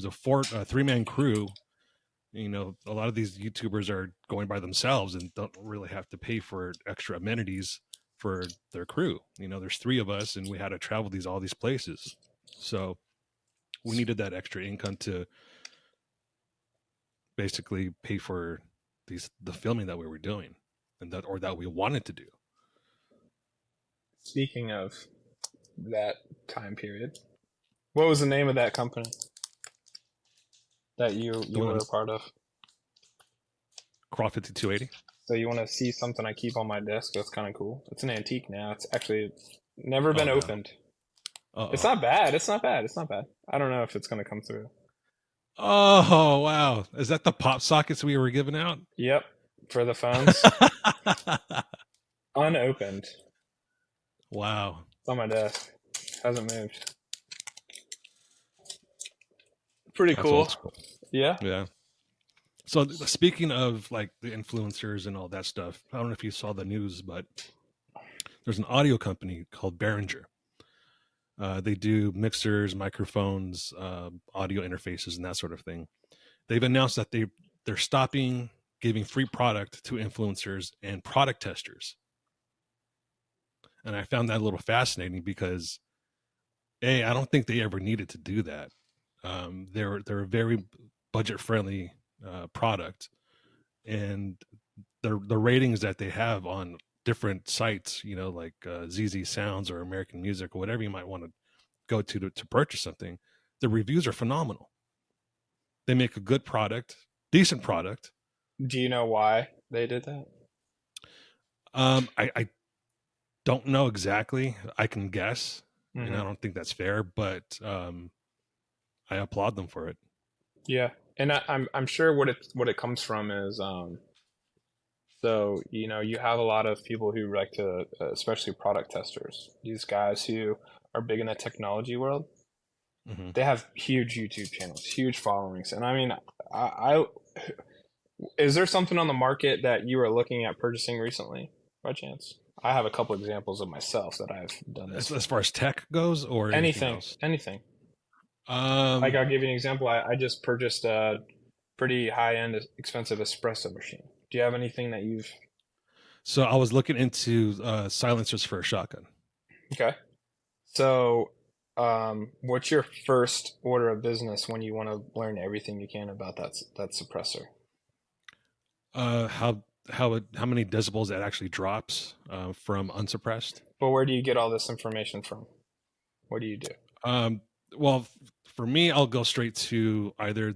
Speaker 1: a 3-man crew A lot of these YouTubers are going by themselves and don't really have to pay for extra amenities for their crew. There's three of us and we had to travel all these places. So we needed that extra income to basically pay for the filming that we were doing and that we wanted to do.
Speaker 2: Speaking of that time period, what was the name of that company that you
Speaker 1: The
Speaker 2: you
Speaker 1: one
Speaker 2: were
Speaker 1: on
Speaker 2: a part of?
Speaker 1: Craw 5280.
Speaker 2: So you want to see something I keep on my desk? That's kind of cool. It's an antique now. It's actually never
Speaker 1: Oh
Speaker 2: been
Speaker 1: no.
Speaker 2: opened. It's
Speaker 1: Uh-oh.
Speaker 2: not bad. It's not bad. It's not bad. I don't know if it's gonna come through.
Speaker 1: Oh wow. Is that the pop sockets we were giving out?
Speaker 2: Yep, for the phones, unopened.
Speaker 1: Wow.
Speaker 2: It's on my desk. Hasn't moved. Pretty
Speaker 1: That's old
Speaker 2: cool.
Speaker 1: school.
Speaker 2: Yeah.
Speaker 1: Yeah. So speaking of like the influencers and all that stuff, I don't know if you saw the news, but there's an audio company called Behringer. They do mixers, microphones, audio interfaces, and that sort of thing. They've announced that they're stopping giving free product to influencers and product testers, and I found that a little fascinating because I don't think they ever needed to do that. They're a very budget friendly product, and the ratings that they have on different sites, like ZZ Sounds or American Music or whatever you might want to go to purchase something, the reviews are phenomenal. They make a good product, decent product.
Speaker 2: Do you know why they did that?
Speaker 1: I don't know exactly. I can guess, and
Speaker 2: Hmm.
Speaker 1: I don't think that's fair, but I applaud them for it.
Speaker 2: Yeah, and I'm sure what it comes from is so you have a lot of people who like to, especially product testers. These guys who are big in the technology world.
Speaker 1: Hmm.
Speaker 2: They have huge YouTube channels, huge followings, and I mean, I is there something on the market that you are looking at purchasing recently, by chance? I have a couple examples of myself that I've done this
Speaker 1: As
Speaker 2: for.
Speaker 1: far as tech goes, or anything
Speaker 2: Anything,
Speaker 1: else.
Speaker 2: anything. Like
Speaker 1: Um,
Speaker 2: I'll give you an example. I just purchased a pretty high-end, expensive espresso machine. Do you have anything that you've?
Speaker 1: so I was looking into silencers for a shotgun.
Speaker 2: Okay. So, what's your first order of business when you want to learn everything you can about that suppressor?
Speaker 1: How many decibels it actually drops from unsuppressed.
Speaker 2: But where do you get all this information from? What do you do?
Speaker 1: Um, well, for me, I'll go straight to either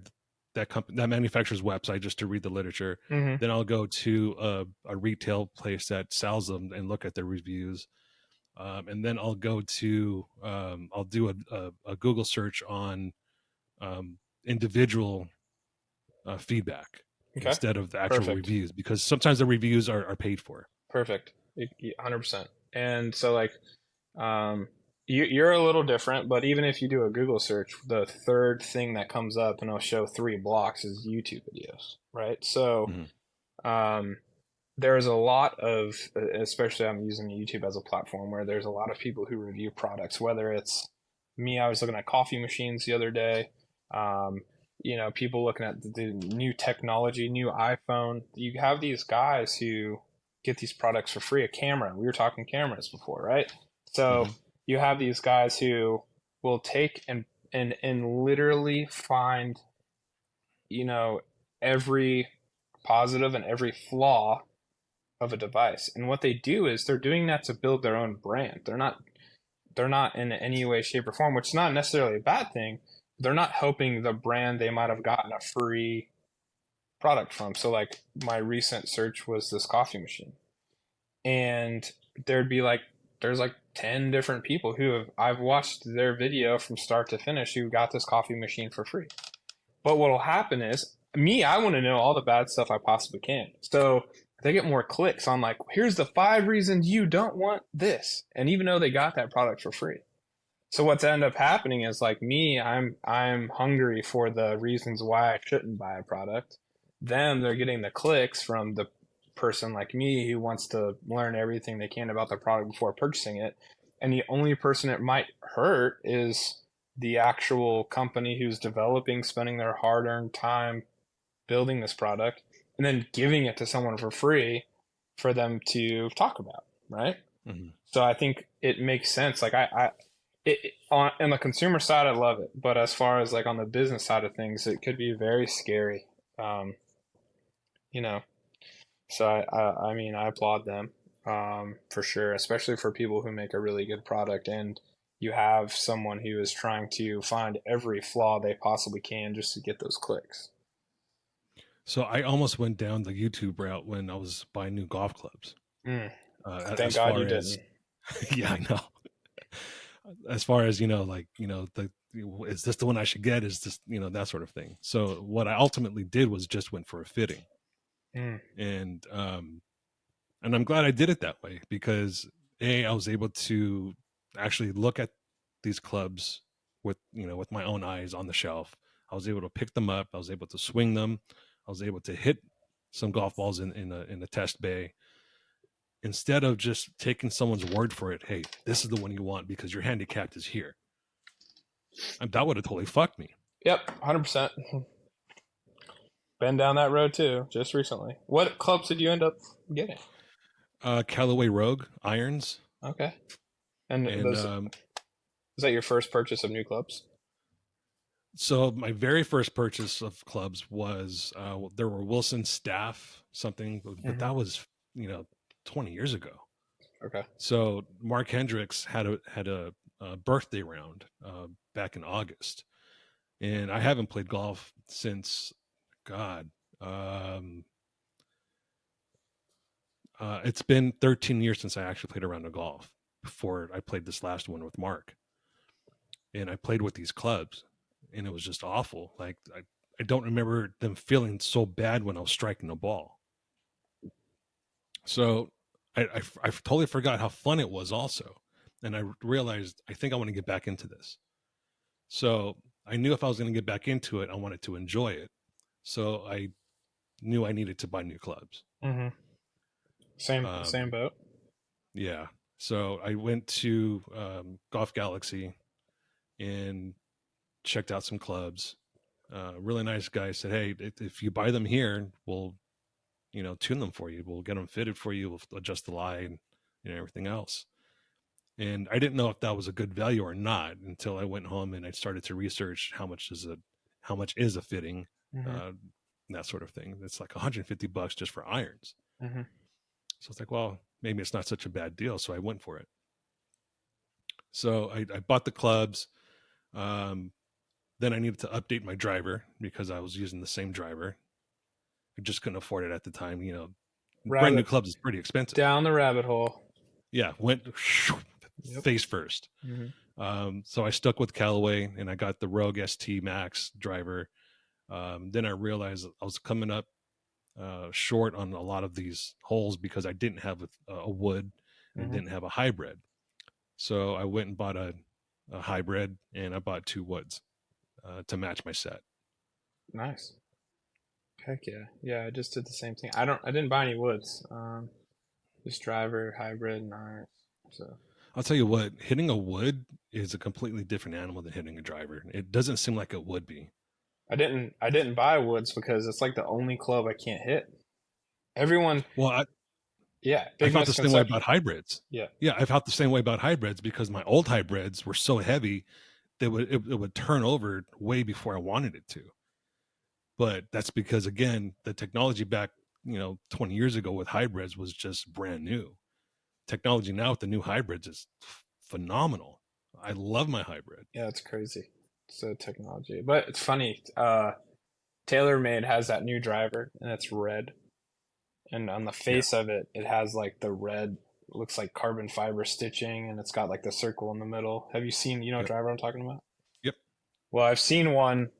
Speaker 1: that company, that manufacturer's website, just to read the literature.
Speaker 2: Hmm.
Speaker 1: Then I'll go to a retail place that sells them and look at their reviews. And then I'll do a Google search on individual feedback
Speaker 2: Okay.
Speaker 1: instead of the actual
Speaker 2: Perfect.
Speaker 1: reviews, because sometimes the reviews are paid for.
Speaker 2: Perfect. 100%. And so, like, um, you're a little different, but even if you do a Google search, the third thing that comes up and it'll show three blocks is YouTube videos, right? So,
Speaker 1: Hmm.
Speaker 2: um, there's a lot of, especially I'm using YouTube as a platform where there's a lot of people who review products, whether it's me, I was looking at coffee machines the other day. Um, people looking at the new technology, new iPhone. You have these guys who get these products for free. A camera. We were talking cameras before, right? So
Speaker 1: Hmm.
Speaker 2: you have these guys who will take and literally find, you know, every positive and every flaw of a device. And what they do is they're doing that to build their own brand. They're not in any way, shape, or form, which is not necessarily a bad thing. They're not helping the brand they might have gotten a free product from. So like my recent search was this coffee machine. And there'd be like there's like 10 different people who have I've watched their video from start to finish who got this coffee machine for free. But what'll happen is me, I want to know all the bad stuff I possibly can. So they get more clicks on like, here's the 5 reasons you don't want this. And even though they got that product for free. So what's ended up happening is like me, I'm hungry for the reasons why I shouldn't buy a product. Them, they're getting the clicks from the person like me who wants to learn everything they can about the product before purchasing it. And the only person it might hurt is the actual company who's developing, spending their hard-earned time building this product and then giving it to someone for free for them to talk about, right?
Speaker 1: Mhm.
Speaker 2: So I think it makes sense. Like on the consumer side, I love it, but as far as like on the business side of things, it could be very scary. Um, you know, so I mean, I applaud them for sure, especially for people who make a really good product and you have someone who is trying to find every flaw they possibly can just to get those clicks.
Speaker 1: So I almost went down the YouTube route when I was buying new golf clubs.
Speaker 2: Mm, thank
Speaker 1: As
Speaker 2: God you
Speaker 1: far as
Speaker 2: didn't.
Speaker 1: yeah, I know. As far as like the is this the one I should get? Is this that sort of thing? So what I ultimately did was just went for a fitting,
Speaker 2: Mm,
Speaker 1: and I'm glad I did it that way because I was able to actually look at these clubs with with my own eyes on the shelf. I was able to pick them up. I was able to swing them. I was able to hit some golf balls in a test bay instead of just taking someone's word for it. Hey, this is the one you want because your handicapped is here. And that would have totally fucked me.
Speaker 2: yep, 100%. Been down that road too, just recently. What clubs did you end up getting?
Speaker 1: Callaway Rogue irons,
Speaker 2: Okay. And
Speaker 1: and
Speaker 2: those, is that your first purchase of new clubs?
Speaker 1: so my very first purchase of clubs was there were Wilson Staff something, but
Speaker 2: Hmm.
Speaker 1: that was 20 years ago.
Speaker 2: Okay.
Speaker 1: So Mark Hendricks a birthday round back in August, and I haven't played golf since God. Um, it's been 13 years since I actually played a round of golf before I played this last one with Mark, and I played with these clubs, and it was just awful. Like I don't remember them feeling so bad when I was striking the ball. So I totally forgot how fun it was also, and I realized I think I want to get back into this. So I knew if I was going to get back into it, I wanted to enjoy it. So I knew I needed to buy new clubs.
Speaker 2: Hmm. Same
Speaker 1: Um,
Speaker 2: boat.
Speaker 1: yeah. So I went to Golf Galaxy and checked out some clubs. Really nice guy said, "Hey, if you buy them here, we'll tune them for you. We'll get them fitted for you. We'll adjust the line and everything else." And I didn't know if that was a good value or not until I went home and I started to research how much is a fitting,
Speaker 2: Hmm.
Speaker 1: uh, that sort of thing. It's like $150 just for irons.
Speaker 2: Hmm.
Speaker 1: So it's like, well, maybe it's not such a bad deal. So I went for it. So I bought the clubs. Um, then I needed to update my driver because I was using the same driver. I just couldn't afford it at the time. Brand new
Speaker 2: Rabbit
Speaker 1: clubs is pretty expensive.
Speaker 2: down the rabbit hole.
Speaker 1: Yeah, went
Speaker 2: Yep.
Speaker 1: face first.
Speaker 2: Hmm.
Speaker 1: So I stuck with Callaway and I got the Rogue ST Max driver. Then I realized I was coming up short on a lot of these holes because I didn't have a wood and
Speaker 2: Hmm.
Speaker 1: didn't have a hybrid. So I went and bought a hybrid and I bought two woods to match my set.
Speaker 2: Nice. Heck yeah. Yeah, I just did the same thing. I didn't buy any woods. Just driver, hybrid, and irons. So
Speaker 1: I'll tell you what, hitting a wood is a completely different animal than hitting a driver. It doesn't seem like it would be.
Speaker 2: I didn't buy woods because it's like the only club I can't hit. Everyone,
Speaker 1: Well,
Speaker 2: yeah,
Speaker 1: I
Speaker 2: big
Speaker 1: felt the same way
Speaker 2: misconception.
Speaker 1: about hybrids.
Speaker 2: Yeah.
Speaker 1: Yeah, I felt the same way about hybrids because my old hybrids were so heavy that it would turn over way before I wanted it to. But that's because again, the technology back 20 years ago with hybrids was just brand new. Technology now with the new hybrids is phenomenal. I love my hybrid.
Speaker 2: Yeah, it's crazy. So technology. But it's funny. TaylorMade has that new driver and it's red. And on the
Speaker 1: Yeah,
Speaker 2: face of it, it has like the red, looks like carbon fiber stitching and it's got like the circle in the middle. Have you seen, you know what
Speaker 1: yep,
Speaker 2: driver I'm talking about?
Speaker 1: yep.
Speaker 2: Well, I've seen one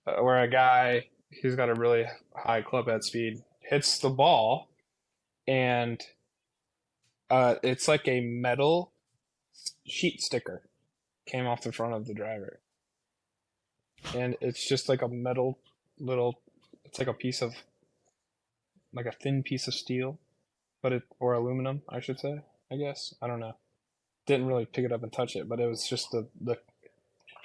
Speaker 2: where a guy, he's got a really high club head speed, hits the ball and it's like a metal sheet sticker came off the front of the driver. And it's just like a metal little, it's like a piece of, like a thin piece of steel, but it, or aluminum, I should say, I guess. I don't know. Didn't really pick it up and touch it, but it was just the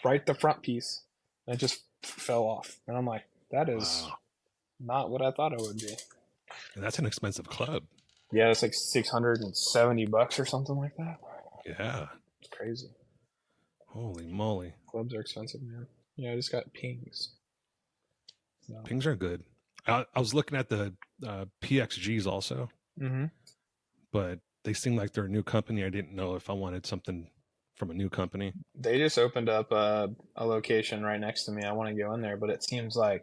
Speaker 2: right the front piece, and it just fell off. And I'm like, that is
Speaker 1: Wow.
Speaker 2: not what I thought it would be.
Speaker 1: And that's an expensive club.
Speaker 2: Yeah, it's like $670 or something like that.
Speaker 1: Yeah.
Speaker 2: It's crazy.
Speaker 1: Holy moly.
Speaker 2: Clubs are expensive, man. Yeah, I just got pings. So.
Speaker 1: Pings are good. I was looking at the PXGs also,
Speaker 2: Hmm.
Speaker 1: but they seem like they're a new company. I didn't know if I wanted something from a new company.
Speaker 2: They just opened up a location right next to me. I want to go in there, but it seems like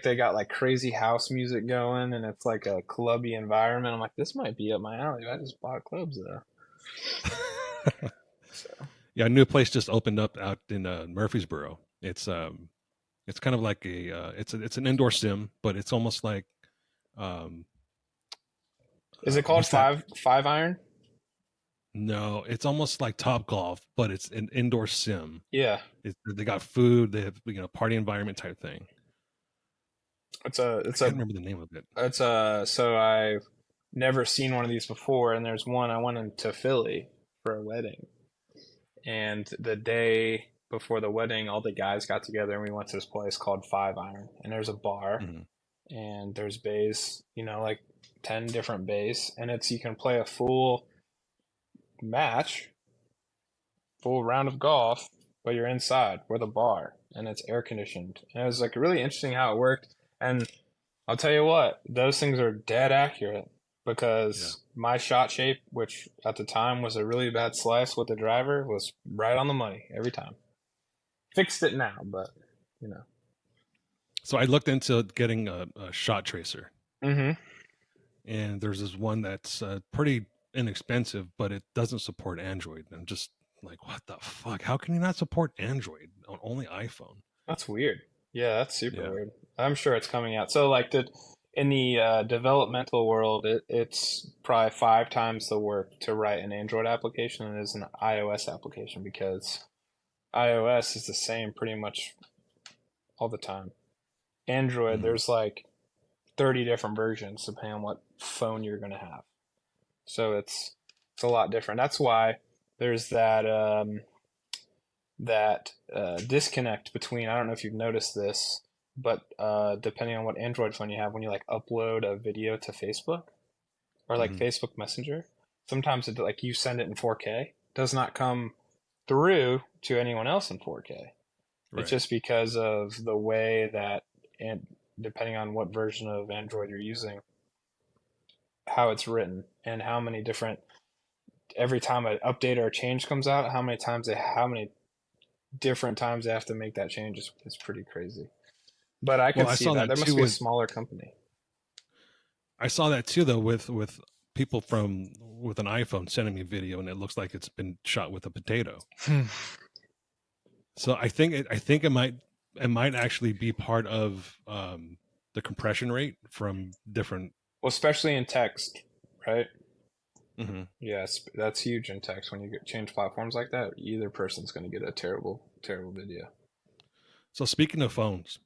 Speaker 2: they got like crazy house music going, and it's like a clubby environment. I'm like, this might be up my alley. I just bought clubs though. So
Speaker 1: Yeah, a new place just opened up out in Murfreesboro. It's kind of like it's an indoor sim, but it's almost like um,
Speaker 2: is it called
Speaker 1: what's that?
Speaker 2: five iron?
Speaker 1: No, it's almost like Top Golf, but it's an indoor sim.
Speaker 2: Yeah,
Speaker 1: They got food, they have party environment type thing.
Speaker 2: it's a
Speaker 1: I
Speaker 2: it's
Speaker 1: can't
Speaker 2: a
Speaker 1: remember the name of it.
Speaker 2: it's a so I've never seen one of these before, and there's one I went into Philly for a wedding, and the day before the wedding, all the guys got together and we went to this place called Five Iron, and there's a bar
Speaker 1: Hmm.
Speaker 2: and there's bays, like 10 different bays, and you can play a full match, full round of golf, but you're inside with a bar and it's air conditioned. And it was like really interesting how it worked. And I'll tell you what, those things are dead accurate
Speaker 1: Yeah.
Speaker 2: because my shot shape, which at the time was a really bad slice with the driver, was right on the money every time. Fixed it now, but you know.
Speaker 1: So I looked into getting a shot tracer,
Speaker 2: Mm-hmm.
Speaker 1: and there's this one that's pretty inexpensive, but it doesn't support Android. And I'm just like, what the fuck? How can you not support Android on only iPhone?
Speaker 2: That's weird. Yeah, that's super
Speaker 1: Yeah.
Speaker 2: weird. I'm sure it's coming out. So, like, in the developmental world, it's probably 5 times the work to write an Android application than it is an iOS application because iOS is the same pretty much all the time. Android,
Speaker 1: Hmm.
Speaker 2: there's like 30 different versions depending on what phone you're going to have. So it's a lot different. That's why there's that disconnect between, I don't know if you've noticed this, but depending on what Android phone you have, when you like upload a video to Facebook or like
Speaker 1: Hmm.
Speaker 2: Facebook Messenger, sometimes like you send it in 4K, does not come through to anyone else in 4K. It's
Speaker 1: Right.
Speaker 2: just because of the way that, and depending on what version of Android you're using, how it's written and how many different, every time an update or a change comes out, how many different times they have to make that change is pretty crazy. But I
Speaker 1: Well,
Speaker 2: could see that. There must be a smaller company.
Speaker 1: I saw that too though with people from with an iPhone sending me video, and it looks like it's been shot with a potato. So I think it might actually be part of the compression rate from different.
Speaker 2: Well, especially in text, right?
Speaker 1: Mhm.
Speaker 2: Yes, that's huge in text. When you change platforms like that, either person's going to get a terrible, terrible video.
Speaker 1: So speaking of phones,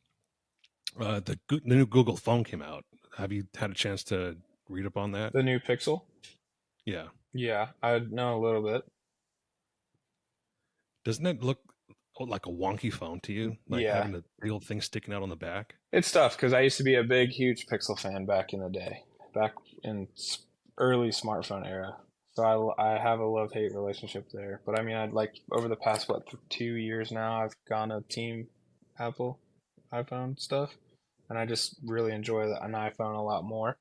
Speaker 1: the new Google phone came out. Have you had a chance to read up on that?
Speaker 2: The new Pixel?
Speaker 1: Yeah.
Speaker 2: Yeah, I know a little bit.
Speaker 1: Doesn't it look like a wonky phone to you? Like
Speaker 2: Yeah,
Speaker 1: having the big old thing sticking out on the back?
Speaker 2: it's tough because I used to be a big, huge Pixel fan back in the day, back in early smartphone era. So I have a love hate relationship there. But I mean, I'd like over the past what 2 years now, I've gone to Team Apple iPhone stuff, and I just really enjoy an iPhone a lot more.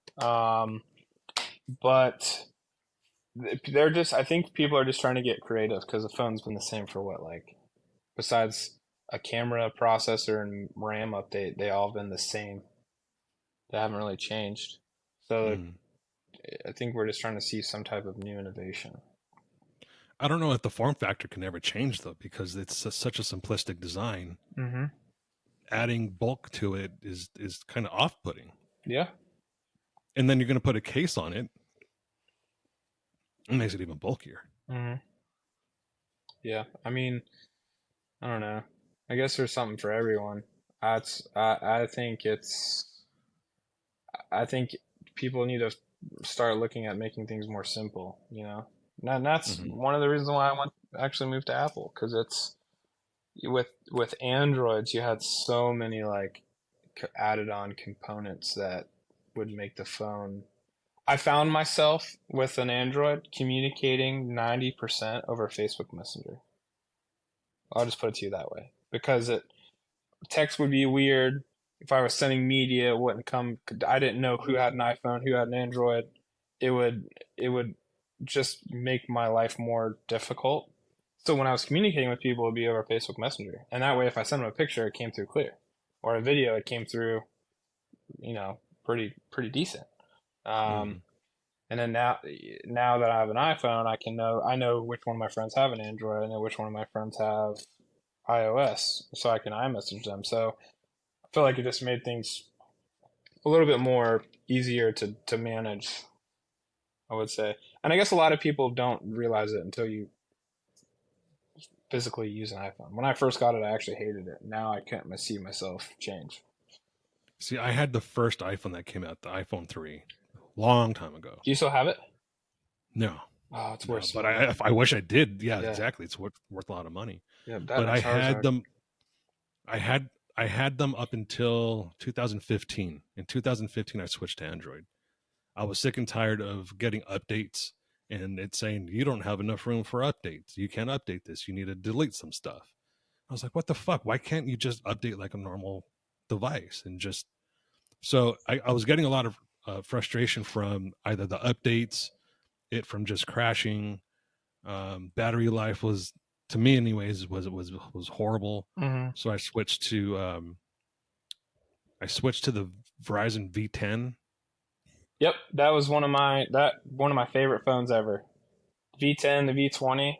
Speaker 2: But they're just I think people are just trying to get creative because the phone's been the same for what, like, besides a camera, processor, and RAM update, they all have been the same. They haven't really changed. So
Speaker 1: Mm.
Speaker 2: I think we're just trying to see some type of new innovation.
Speaker 1: I don't know if the form factor can ever change though, because it's such a simplistic design.
Speaker 2: Mm-hmm.
Speaker 1: Adding bulk to it is kind of off putting.
Speaker 2: Yeah.
Speaker 1: And then you're going to put a case on it. It makes it even bulkier.
Speaker 2: Mm-hmm. Yeah. I mean, I don't know. I guess there's something for everyone. I think I think people need to start looking at making things more simple, And that's
Speaker 1: Hmm.
Speaker 2: one of the reasons why I want actually moved to Apple because it's with Androids you had so many like added on components that would make the phone. I found myself with an Android communicating 90% over Facebook Messenger. I'll just put it to you that way because text would be weird. If I was sending media, it wouldn't come. I didn't know who had an iPhone, who had an Android. It would just make my life more difficult. So when I was communicating with people, it'd be over Facebook Messenger, and that way, if I sent them a picture, it came through clear, or a video, it came through, pretty decent. Um,
Speaker 1: Mhm.
Speaker 2: and then now that I have an iPhone, I know which one of my friends have an Android, I know which one of my friends have iOS, so I can iMessage them. So I feel like it just made things a little bit more easier to manage, I would say. And I guess a lot of people don't realize it until you physically use an iPhone. When I first got it, I actually hated it. Now I can't see myself change.
Speaker 1: See, I had the first iPhone that came out, the iPhone 3, long time ago.
Speaker 2: Do you still have it?
Speaker 1: No,
Speaker 2: Oh, it's worth
Speaker 1: no,
Speaker 2: so
Speaker 1: but
Speaker 2: much.
Speaker 1: I wish I did. Yeah,
Speaker 2: Yeah,
Speaker 1: exactly. It's worth a lot of money.
Speaker 2: yeah, that
Speaker 1: But
Speaker 2: and
Speaker 1: I had
Speaker 2: Charizard.
Speaker 1: them. I had I had them up until 2015. In 2015, I switched to Android. I was sick and tired of getting updates and it's saying you don't have enough room for updates. You can't update this. You need to delete some stuff. I was like, what the fuck? Why can't you just update like a normal device and just so I was getting a lot of frustration from either the updates, it from just crashing. Battery life was, to me, anyways, was horrible.
Speaker 2: Hmm.
Speaker 1: So I switched to the Verizon V10.
Speaker 2: Yep, that was one of my favorite phones ever. V10, the V20.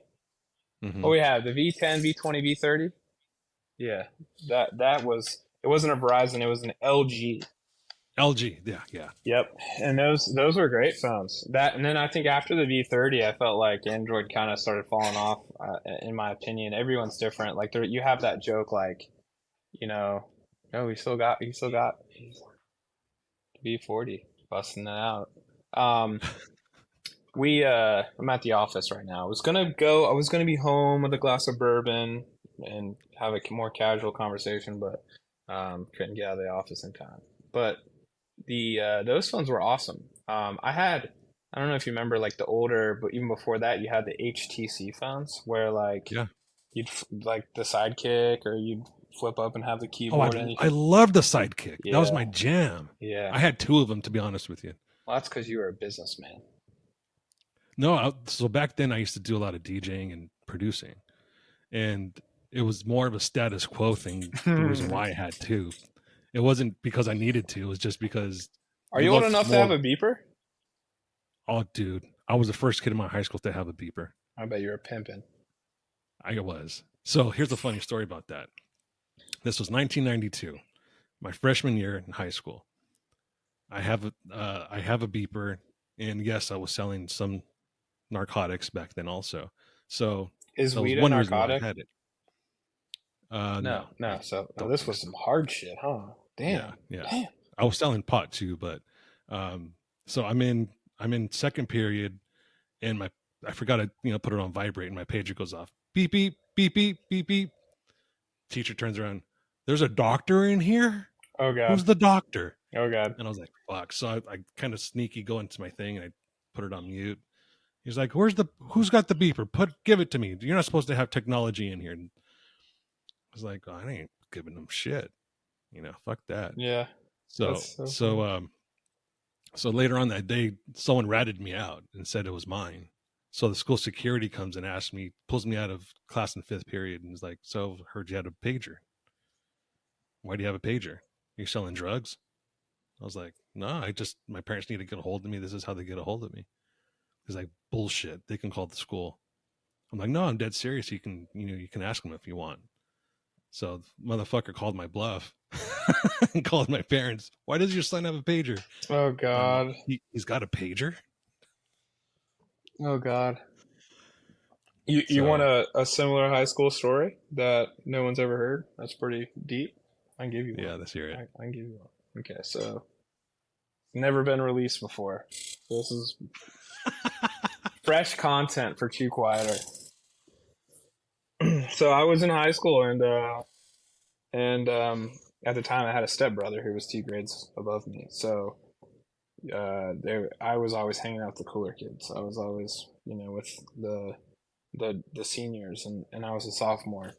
Speaker 1: Mm-hmm.
Speaker 2: What we had, the V10, V20, V30. Yeah, that was it. Wasn't a Verizon, it was an LG.
Speaker 1: LG, yeah, yeah.
Speaker 2: Yep, and those were great phones. That and then I think after the V30, I felt like Android kind of started falling off. In my opinion, everyone's different. Like you have that joke, like you know, oh, we still got V40 busting that out. Um, I'm at the office right now. I was gonna be home with a glass of bourbon and have a more casual conversation, but couldn't get out of the office in time. But the those phones were awesome. I don't know if you remember like the older, but even before that, you had the HTC phones where like
Speaker 1: Yeah.
Speaker 2: like the Sidekick, or you'd flip up and have the
Speaker 1: Oh,
Speaker 2: keyboard and you
Speaker 1: I
Speaker 2: could.
Speaker 1: love the Sidekick. That was
Speaker 2: Yeah,
Speaker 1: my jam.
Speaker 2: yeah.
Speaker 1: I had two of them, to be honest with you.
Speaker 2: Well, that's because you were a businessman.
Speaker 1: No, so back then I used to do a lot of DJing and producing, and it was more of a status quo thing. The reason why I had two, it wasn't because I needed to. It was just because
Speaker 2: Are
Speaker 1: you
Speaker 2: you old
Speaker 1: loved
Speaker 2: enough to have
Speaker 1: more.
Speaker 2: a beeper?
Speaker 1: Oh, dude, I was the first kid in my high school to have a beeper.
Speaker 2: I bet you were pimping.
Speaker 1: I was. So here's a funny story about that. This was 1992, my freshman year in high school. I have a beeper, and yes, I was selling some narcotics back then also. So
Speaker 2: Is
Speaker 1: that was
Speaker 2: weed a
Speaker 1: one reason why I
Speaker 2: narcotic?
Speaker 1: had it.
Speaker 2: No,
Speaker 1: No,
Speaker 2: no.
Speaker 1: I
Speaker 2: So
Speaker 1: don't
Speaker 2: this
Speaker 1: think
Speaker 2: was
Speaker 1: so.
Speaker 2: some hard shit, huh?
Speaker 1: Yeah,
Speaker 2: Damn,
Speaker 1: yeah.
Speaker 2: damn.
Speaker 1: I was selling pot too, but um, so I'm in second period, and my I forgot to put it on vibrate, and my pager goes off. Beep beep beep beep beep beep. Teacher turns around. There's a doctor in here.
Speaker 2: Oh god,
Speaker 1: Who's the doctor?
Speaker 2: oh god.
Speaker 1: And I was like, fuck. So I kind of sneaky go into my thing and I put it on mute. He's like, who's got the beeper? Give it to me. You're not supposed to have technology in here. And I was like, oh, I ain't giving them shit. Fuck that.
Speaker 2: Yeah,
Speaker 1: So
Speaker 2: that's so
Speaker 1: so
Speaker 2: funny.
Speaker 1: um so later on that day, someone ratted me out and said it was mine. So the school security comes and asks me, pulls me out of class in fifth period, and is like, "So heard you had a pager. Why do you have a pager? You selling drugs?" I was like, "No, my parents need to get a hold of me. This is how they get a hold of me." He's like, "Bullshit. They can call the school." I'm like, "No, I'm dead serious. You can ask them if you want." So the motherfucker called my bluff and called my parents. Why does your son have a pager?
Speaker 2: Oh god,
Speaker 1: He's got a pager.
Speaker 2: oh god. You want
Speaker 1: So
Speaker 2: a similar high school story that no one's ever heard? That's pretty deep. I can give you one.
Speaker 1: yeah, let's hear it.
Speaker 2: I can give you one. Okay, so never been released before. So this is fresh content for Chew Quieter. So I was in high school and at the time I had a stepbrother who was 2 grades above me. So I was always hanging out with the cooler kids. I was always, with the seniors, and I was a sophomore.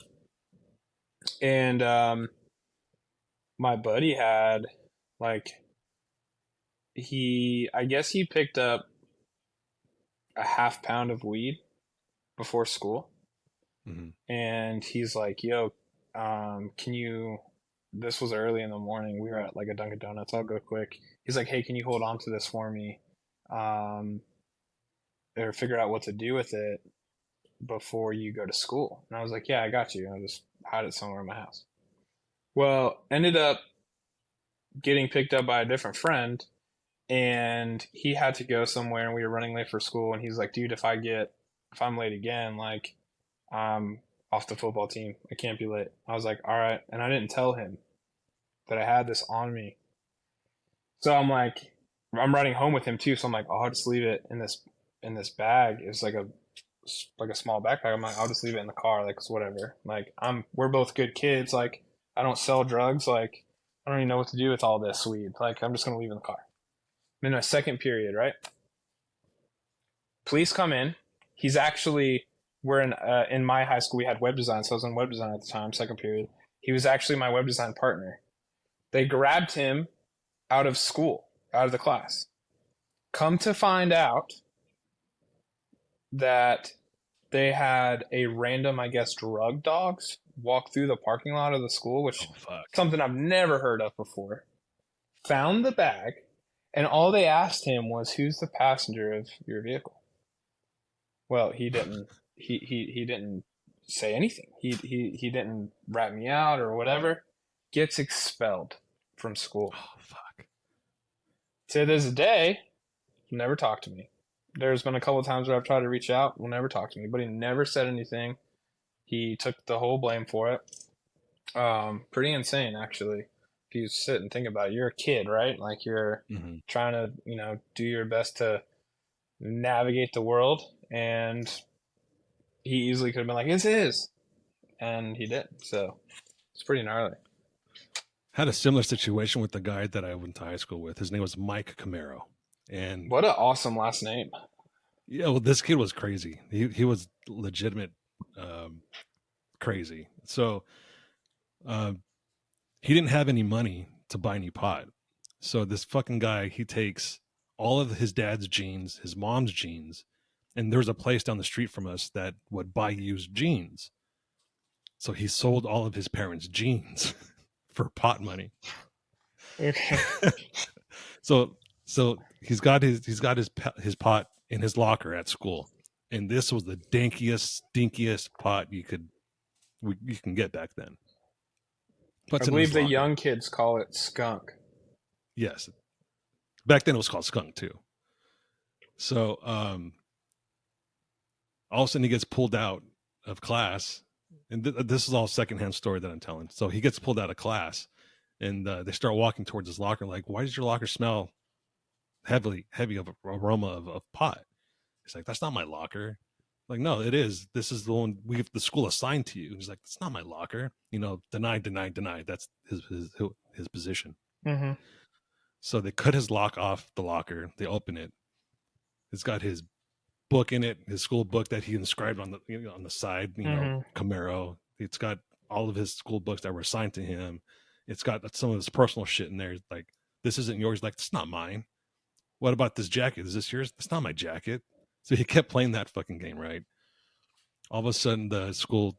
Speaker 2: And my buddy had like I guess he picked up a half pound of weed before school,
Speaker 1: Mm-hmm.
Speaker 2: and he's like, "Yo, can you?" This was early in the morning. We were at like a Dunkin' Donuts. I'll go quick. He's like, "Hey, can you hold on to this for me, um, or figure out what to do with it before you go to school?" And I was like, "Yeah, I got you. I'll just hide it somewhere in my house." Well, ended up getting picked up by a different friend, and he had to go somewhere, and we were running late for school. And he's like, "Dude, if I'm late again, like I'm off the football team. I can't be late." I was like, "All right," and I didn't tell him that I had this on me. So I'm riding home with him too. So I'm like, "Oh, I'll just leave it in this bag." It's like a small backpack. I'm like, "I'll just leave it in the car. Like, it's whatever. Like, we're both good kids. Like, I don't sell drugs. Like, I don't even know what to do with all this weed. Like, I'm just gonna leave it in the car." And in my second period, right? Police come in. He's actually we're in my high school. We had web design, so I was in web design at the time. Second period, he was actually my web design partner. They grabbed him out of school, out of the class. Come to find out that they had a random, I guess, drug dogs walk through the parking lot of the school, which
Speaker 1: Oh fuck.
Speaker 2: something I've never heard of before. Found the bag, and all they asked him was, "Who's the passenger of your vehicle?" Well, he didn't. He didn't say anything. He didn't rat me out or whatever. Gets expelled from school.
Speaker 1: Oh fuck.
Speaker 2: To this day, he never talked to me. There's been a couple of times where I've tried to reach out. Will never talk to me, but he never said anything. He took the whole blame for it. Pretty insane, actually. If you sit and think about it, you're a kid, right? Like you're
Speaker 1: Mm-hmm.
Speaker 2: trying to, do your best to navigate the world, and he easily could have been like, "It's his," and he didn't. So it's pretty gnarly.
Speaker 1: Had a similar situation with the guy that I went to high school with. His name was Mike Camaro, and
Speaker 2: What an awesome last name.
Speaker 1: yeah, well, this kid was crazy. He was legitimate um, crazy. So uh, he didn't have any money to buy any pot. So this fucking guy, he takes all of his dad's jeans, his mom's jeans, and there was a place down the street from us that would buy used jeans. So he sold all of his parents' jeans for pot money.
Speaker 2: Okay.
Speaker 1: so he's got his pot in his locker at school, and this was the dankiest, stinkiest pot you can get back then.
Speaker 2: I
Speaker 1: Puts it in
Speaker 2: believe
Speaker 1: his
Speaker 2: the
Speaker 1: locker.
Speaker 2: young kids call it skunk.
Speaker 1: Yes, back then it was called skunk too. So all of a sudden he gets pulled out of class, and this is all secondhand story that I'm telling. So he gets pulled out of class, and they start walking towards his locker. Like, why does your locker smell heavy of aroma of pot? He's like, that's not my locker. Like, no, it is. This is the one the school assigned to you. He's like, it's not my locker. Deny. That's his position.
Speaker 2: Mm-hmm.
Speaker 1: So they cut his lock off the locker. They open it. It's got his book in it, his school book that he inscribed on the side.
Speaker 2: Mm-hmm.
Speaker 1: Camaro. It's got all of his school books that were assigned to him. It's got some of his personal shit in there. Like, this isn't yours. Like, it's not mine. What about this jacket? Is this yours? It's not my jacket. So he kept playing that fucking game, right? All of a sudden, the school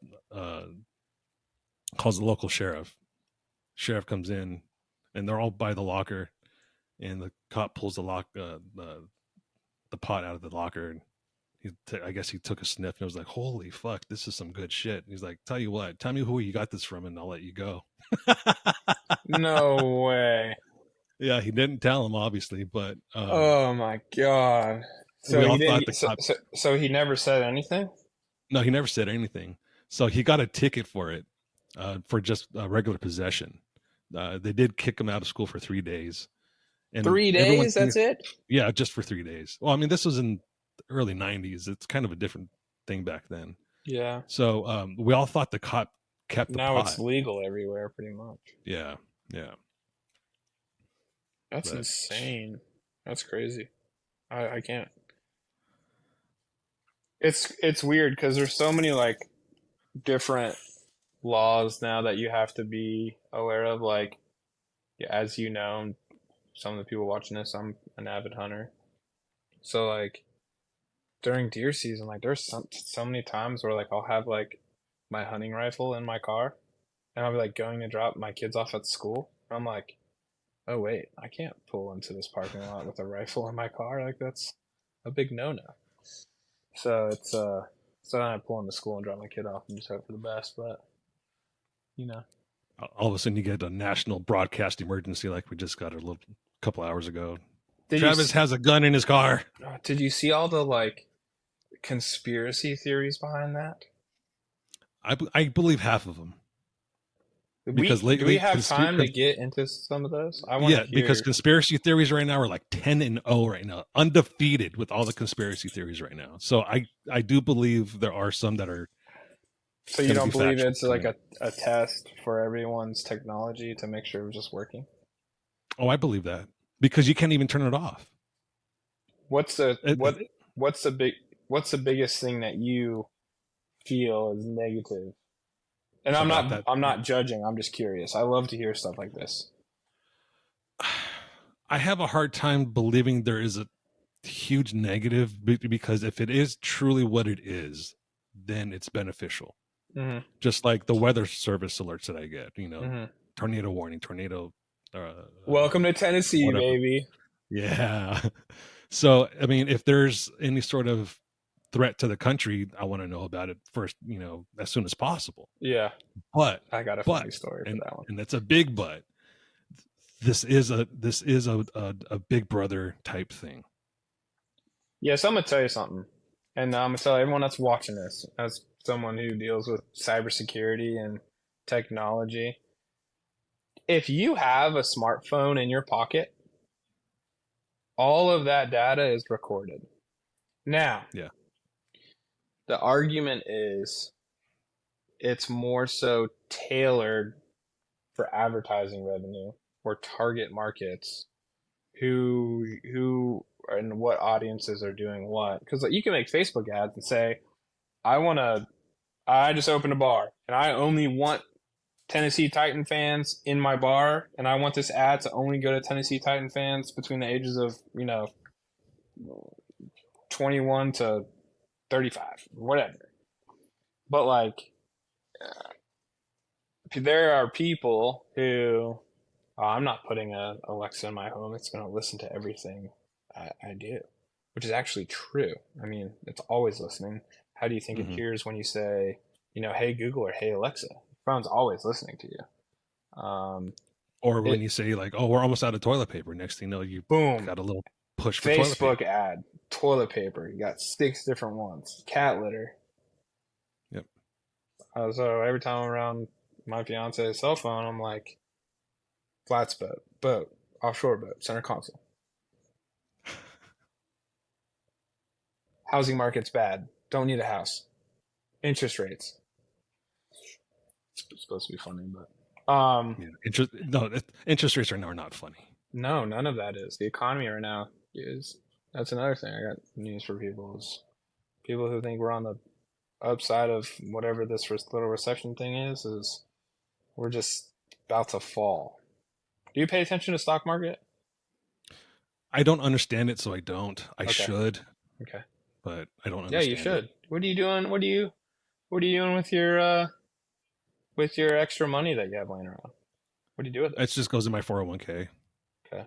Speaker 1: calls the local sheriff. Sheriff comes in, and they're all by the locker, and the cop pulls the pot out of the locker, and I guess he took a sniff and was like, "Holy fuck, this is some good shit." He's like, "Tell you what, tell me who you got this from, and I'll let you go."
Speaker 2: No way.
Speaker 1: Yeah, he didn't tell him obviously, but
Speaker 2: Oh my god.
Speaker 1: we
Speaker 2: So
Speaker 1: all
Speaker 2: he
Speaker 1: thought
Speaker 2: didn't.
Speaker 1: the cop.
Speaker 2: So he never said anything.
Speaker 1: No, he never said anything. So he got a ticket for it, for just regular possession. They did kick him out of school for 3 days, and
Speaker 2: Three
Speaker 1: everyone,
Speaker 2: days. That's it.
Speaker 1: yeah, just for 3 days. Well, I mean, this was in the early '90s. It's kind of a different thing back then.
Speaker 2: Yeah.
Speaker 1: So we all thought the cop kept the
Speaker 2: Now
Speaker 1: pot.
Speaker 2: it's legal everywhere, pretty much.
Speaker 1: Yeah. Yeah,
Speaker 3: That's
Speaker 1: but
Speaker 3: insane. That's crazy. I can't. It's weird because there's so many like different laws now that you have to be aware of. Like, yeah, as you know, some of the people watching this, I'm an avid hunter. So like during deer season, like there's so many times where like I'll have like my hunting rifle in my car, and I'll be like going to drop my kids off at school. And I'm like, oh wait, I can't pull into this parking lot with a rifle in my car. Like that's a big no-no. So so then I pull into school and drop my kid off and just hope for the best. But you know,
Speaker 1: all of a sudden you get a national broadcast emergency like we just got a little couple hours ago.
Speaker 2: Did you
Speaker 1: Travis has a gun in his car.
Speaker 2: did you see all the like conspiracy theories behind that?
Speaker 1: I believe half of them because
Speaker 2: Do we
Speaker 1: lately,
Speaker 2: have time to get into some of those? I want to
Speaker 1: yeah, because
Speaker 2: hear.
Speaker 1: conspiracy theories right now are like 10-0 right now, undefeated with all the conspiracy theories right now. So I do believe there are some that are
Speaker 2: So you
Speaker 1: going to be
Speaker 2: don't believe
Speaker 1: factual.
Speaker 2: it's like a test for everyone's technology to make sure it's just working?
Speaker 1: Oh, I believe that because you can't even turn it off.
Speaker 2: What's the
Speaker 1: It,
Speaker 2: what what's the big what's the biggest thing that you feel is negative? And
Speaker 1: about that,
Speaker 2: I'm not judging. I'm just curious. I love to hear stuff like this.
Speaker 1: I have a hard time believing there is a huge negative because if it is truly what it is, then it's beneficial.
Speaker 2: Hmm.
Speaker 1: Just like the weather service alerts that I get,
Speaker 2: Hmm.
Speaker 1: tornado warning, tornado,
Speaker 2: Welcome to Tennessee,
Speaker 1: whatever.
Speaker 2: baby.
Speaker 1: Yeah. So, I mean, if there's any sort of threat to the country, I want to know about it first, as soon as possible.
Speaker 2: Yeah,
Speaker 1: But,
Speaker 2: I got a
Speaker 1: but,
Speaker 2: funny story for
Speaker 1: and
Speaker 2: that one.
Speaker 1: and that's a big but. This is a big brother type thing.
Speaker 2: Yeah, so I'm gonna tell you something, and I'm gonna tell everyone that's watching this, as someone who deals with cybersecurity and technology. If you have a smartphone in your pocket, all of that data is recorded. Now,
Speaker 1: Yeah.
Speaker 2: the argument is it's more so tailored for advertising revenue or target markets who and what audiences are doing what. Because like, you can make Facebook ads and say, I just opened a bar and I only want Tennessee Titan fans in my bar, and I want this ad to only go to Tennessee Titan fans between the ages of 21 to 35, whatever. But like, there are people who I'm not putting a Alexa in my home. It's going to listen to everything I do, which is actually true. I mean, it's always listening. How do you think it
Speaker 1: Hmm.
Speaker 2: hears when you say, hey Google or hey Alexa? Your phone's always listening to you.
Speaker 1: Or when
Speaker 2: It
Speaker 1: you say like, "Oh, we're almost out of toilet paper," next thing you know, you
Speaker 2: boom,
Speaker 1: got a little push for toilet
Speaker 2: Facebook
Speaker 1: paper.
Speaker 2: ad, toilet paper. You got 6 different ones. Cat litter.
Speaker 1: Yep.
Speaker 2: So every time I'm around my fiance's cell phone, I'm like, flats boat, offshore boat, center console. Housing market's bad. Don't need a house. Interest rates. It's supposed to be funny, but
Speaker 1: Yeah. Interest rates right now are not funny.
Speaker 2: no, none of that is. The economy right now is. That's another thing. I got news for people is people who think we're on the upside of whatever this little recession thing is we're just about to fall. Do you pay attention to stock market?
Speaker 1: I don't understand it, so I don't. I
Speaker 2: Okay.
Speaker 1: should,
Speaker 2: Okay.
Speaker 1: but I don't
Speaker 2: Yeah, you
Speaker 1: understand it.
Speaker 2: should. What are you doing? What are you doing with your extra money that you have laying around? What do you do with it?
Speaker 1: It just goes in my 401k,
Speaker 2: Okay.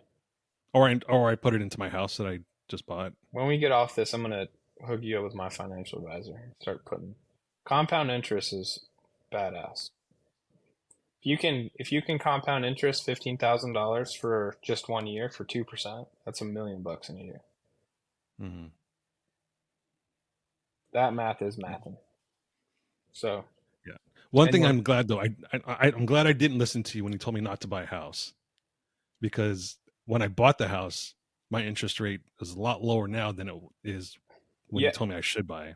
Speaker 1: or I put it into my house that I just bought.
Speaker 2: When we get off this, I'm gonna hook you up with my financial advisor. Start putting compound interest is badass. If you can compound interest $15,000 for just 1 year for 2%, that's $1 million in a year.
Speaker 1: Hmm.
Speaker 2: That math is mathing. So
Speaker 1: Yeah. One thing
Speaker 2: anyone,
Speaker 1: I'm glad though, I'm glad I didn't listen to you when you told me not to buy a house, because when I bought the house, my interest rate is a lot lower now than it is when you
Speaker 2: yeah,
Speaker 1: told me I should buy.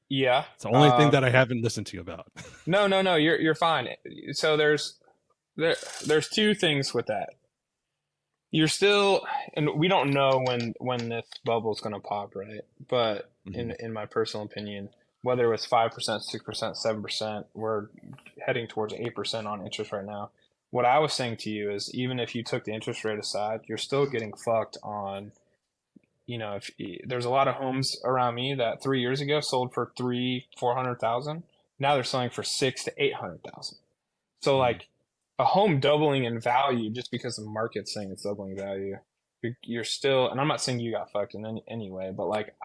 Speaker 2: yeah.
Speaker 1: It's the only thing that I haven't listened to you about.
Speaker 2: No, no, no. You're fine. So there's
Speaker 3: there's two things with that. You're still, and we don't know when this bubble is going to pop, right? But
Speaker 1: Mhm.
Speaker 3: in my personal opinion, whether it was 5%, 6%, 7%, we're heading towards 8% on interest right now. What I was saying to you is, even if you took the interest rate aside, you're still getting fucked on. If there's a lot of homes around me that 3 years ago sold for 400,000, now they're selling for 6 to 800,000. So
Speaker 1: Mhm.
Speaker 3: like a home doubling in value just because the market's saying it's doubling value, you're still, and I'm not saying you got fucked in any way, but like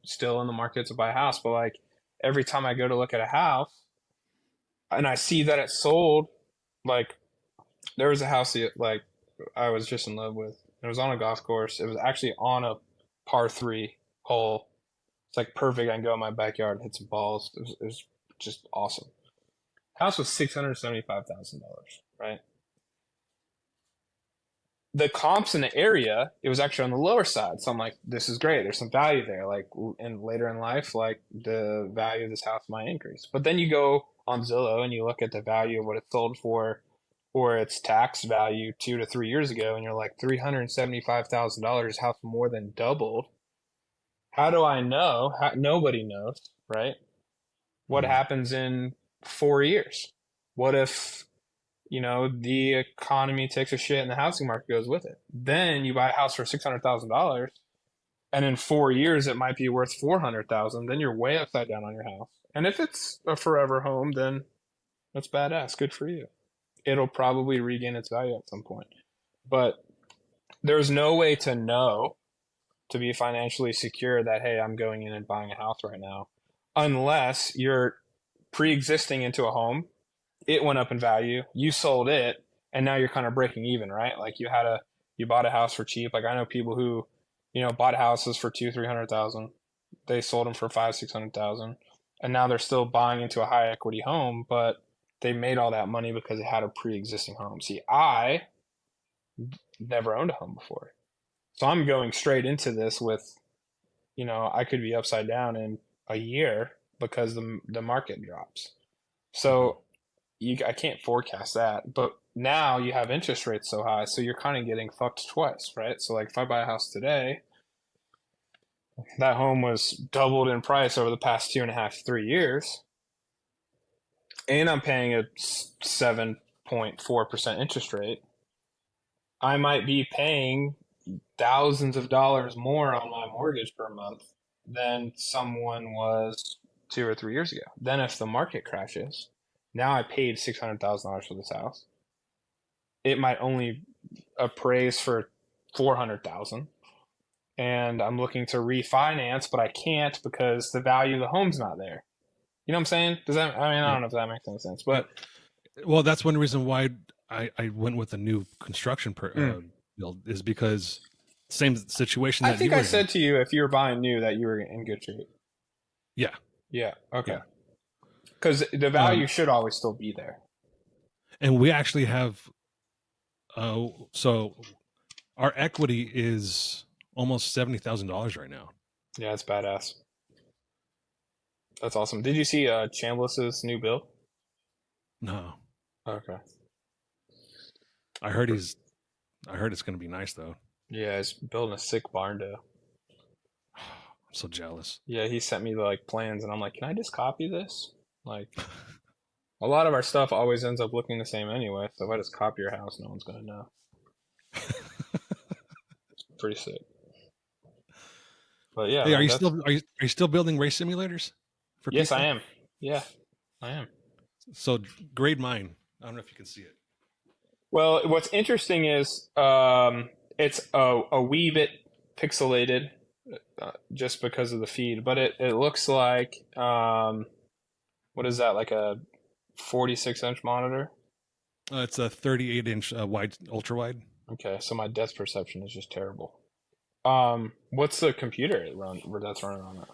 Speaker 3: still in the market to buy a house. But like every time I go to look at a house and I see that it's sold, like there was a house that like I was just in love with. It was on a golf course. It was actually on a par 3 hole. It's like perfect. I can go in my backyard and hit some balls. It was just awesome. House was $675,000, right? The comps in the area, it was actually on the lower side. So I'm like, this is great. There's some value there. Like, and later in life, like the value of this house might increase. But then you go on Zillow and you look at the value of what it sold for or its tax value 2 to 3 years ago, and you're like, $375,000, house more than doubled. How do I know? Nobody knows, right? What
Speaker 1: Mhm.
Speaker 3: happens in 4 years? What if the economy takes a shit and the housing market goes with it? Then you buy a house for $600,000, and in 4 years it might be worth 400,000. Then you're way upside down on your house. And if it's a forever home, then that's badass. Good for you. It'll probably regain its value at some point. But there's no way to know, to be financially secure, that hey, I'm going in and buying a house right now, unless you're pre-existing into a home, it went up in value, you sold it, and now you're kind of breaking even, right? Like you bought a house for cheap. Like I know people who, bought houses for 200,000, 300,000. They sold them for 500,000, 600,000, and now they're still buying into a high equity home, but they made all that money because they had a pre-existing home. See, I never owned a home before, so I'm going straight into this with, I could be upside down in a year because the market drops.
Speaker 1: Mhm.
Speaker 3: So I can't forecast that, but now you have interest rates so high, so you're kind of getting fucked twice, right? So like if I buy a house today, that home was doubled in price over the past 2.5, 3 years, and I'm paying a 7.4% interest rate. I might be paying thousands of dollars more on my mortgage per month than someone was 2 or 3 years ago. Then if the market crashes, now I paid $600,000 for this house. It might only appraise for 400,000, and I'm looking to refinance, but I can't because the value of the home's not there. You know what I'm saying? Does that? I mean, I
Speaker 1: Yep.
Speaker 3: don't know if that makes any sense,
Speaker 1: Yep.
Speaker 3: but
Speaker 1: Well, that's one reason why I went with a new construction
Speaker 3: mm.
Speaker 1: build is because same situation
Speaker 3: I
Speaker 1: that you
Speaker 3: think I
Speaker 1: were in.
Speaker 3: said to you if you were buying new that you were in good shape.
Speaker 1: Yeah.
Speaker 3: Yeah, okay.
Speaker 1: Yeah.
Speaker 3: Because the
Speaker 1: Um,
Speaker 3: value should always still be there.
Speaker 1: and we actually have, so our equity is almost $70,000 right now.
Speaker 3: Yeah, it's badass. That's awesome. Did you see Chambliss's new build?
Speaker 1: No,
Speaker 3: Okay.
Speaker 1: I heard he's, I heard it's going to be nice though.
Speaker 3: Yeah, he's building a sick barn though.
Speaker 1: I'm so jealous.
Speaker 3: Yeah, he sent me the like plans, and I'm like, can I just copy this? Like, a lot of our stuff always ends up looking the same anyway, so if I just copy your house, no one's gonna know. Pretty sick. But yeah,
Speaker 1: Hey,
Speaker 3: man, that's
Speaker 1: are you still building race simulators for
Speaker 3: yes, I
Speaker 1: people?
Speaker 3: am. Yeah, I am.
Speaker 1: So grade mine. I don't know if you can see it.
Speaker 3: Well, what's interesting is it's a wee bit pixelated just because of the feed, but it looks like what is that, like a 46-inch monitor?
Speaker 1: It's a 38-inch wide, ultra wide.
Speaker 3: Okay, so my depth perception is just terrible. What's the computer where that's running on that?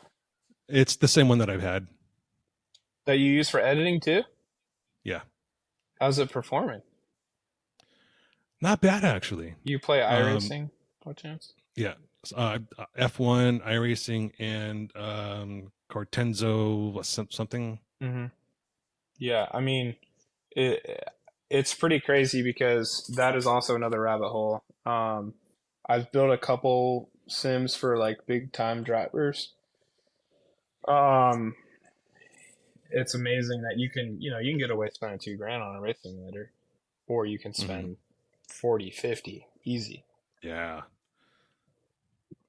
Speaker 1: It's the same one that I've had.
Speaker 3: That you use for editing too?
Speaker 1: Yeah,
Speaker 3: How's it performing?
Speaker 1: not bad actually.
Speaker 3: You play
Speaker 1: Um,
Speaker 3: iRacing, by chance?
Speaker 1: yeah, F1, iRacing, and Cortenzo something.
Speaker 3: Mm-hmm. Yeah, I mean, it. it's pretty crazy because that is also another rabbit hole. I've built a couple sims for like big time drivers. Um, it's amazing that you can get away spending 2 grand on a race simulator, or you can
Speaker 1: Hmm.
Speaker 3: spend 40, 50 easy.
Speaker 1: Yeah,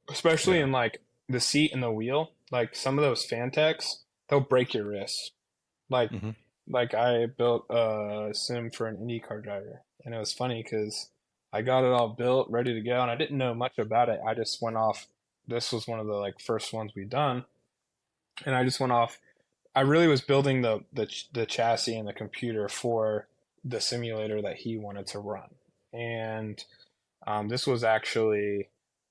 Speaker 3: Especially
Speaker 1: yeah.
Speaker 3: in like the seat and the wheel. Like some of those Fantechs, they'll break your wrists. Like
Speaker 1: Hmm.
Speaker 3: like I built a sim for an IndyCar driver, and it was funny because I got it all built, ready to go, and I didn't know much about it. I just went off. This was one of the like first ones we done, and I just went off. I really was building the chassis and the computer for the simulator that he wanted to run, and this was actually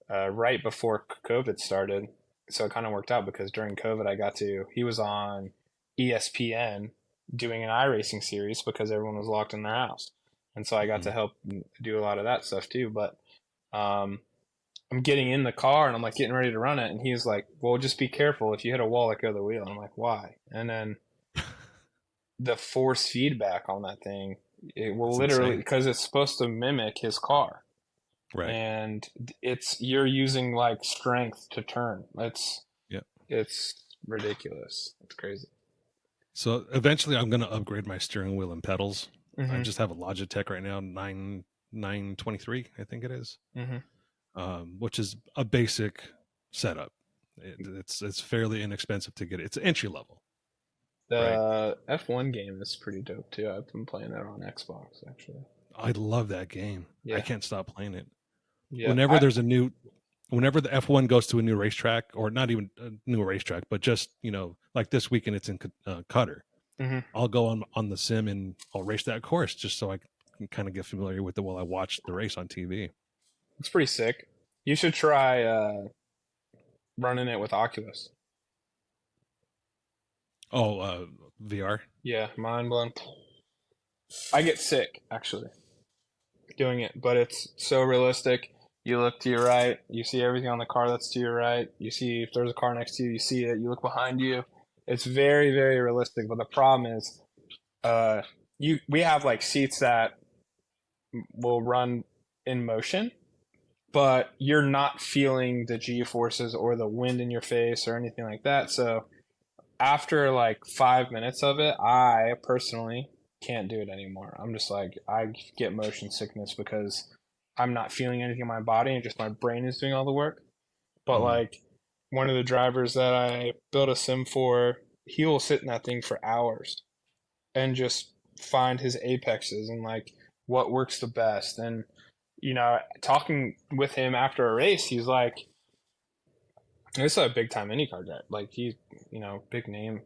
Speaker 3: right before COVID started, so it kind of worked out because during COVID he was on ESPN doing an iRacing series because everyone was locked in their house, and so I got
Speaker 1: Hmm.
Speaker 3: to help do a lot of that stuff too. But um, I'm getting in the car and I'm like getting ready to run it, and he's like, "Well, just be careful. If you hit a wall, let go of the wheel." And I'm like, "Why?" And then the force feedback on that thing, it will
Speaker 1: That's
Speaker 3: literally,
Speaker 1: insane.
Speaker 3: because it's supposed to mimic his car,
Speaker 1: Right.
Speaker 3: and you're using like strength to turn.
Speaker 1: Yeah.
Speaker 3: It's ridiculous. It's crazy.
Speaker 1: So eventually, I'm going to upgrade my steering wheel and pedals. I
Speaker 3: Hmm.
Speaker 1: just have a Logitech right now, 923, I think it is,
Speaker 3: Hmm.
Speaker 1: which is a basic setup. It's fairly inexpensive to get it. It's entry level, right?
Speaker 3: The F1 game is pretty dope too. I've been playing it on Xbox actually.
Speaker 1: I love that game. I
Speaker 3: Yeah,
Speaker 1: can't stop playing it.
Speaker 3: yeah.
Speaker 1: Whenever there's a new, whenever the F1 goes to a new racetrack, or not even a new racetrack, but just like this weekend, it's in Qatar.
Speaker 3: Mhm.
Speaker 1: I'll go on the sim and I'll race that course just so I can kind of get familiar with it while I watch the race on TV.
Speaker 3: It's pretty sick. You should try running it with Oculus.
Speaker 1: Oh, VR.
Speaker 3: Yeah, mind blown. I get sick actually doing it, but it's so realistic. You look to your right, you see everything on the car that's to your right. You see if there's a car next to you, you see it. You look behind you. It's very, very realistic. But the problem is, uh, we have like seats that will run in motion, but you're not feeling the G forces or the wind in your face or anything like that. So after like 5 minutes of it, I personally can't do it anymore. I'm just like, I get motion sickness because I'm not feeling anything in my body and just my brain is doing all the work. But
Speaker 1: Hmm.
Speaker 3: like one of the drivers that I built a sim for, he will sit in that thing for hours and just find his apexes and like what works the best. And, talking with him after a race, he's like, this is a big time IndyCar guy. Like he's, big name.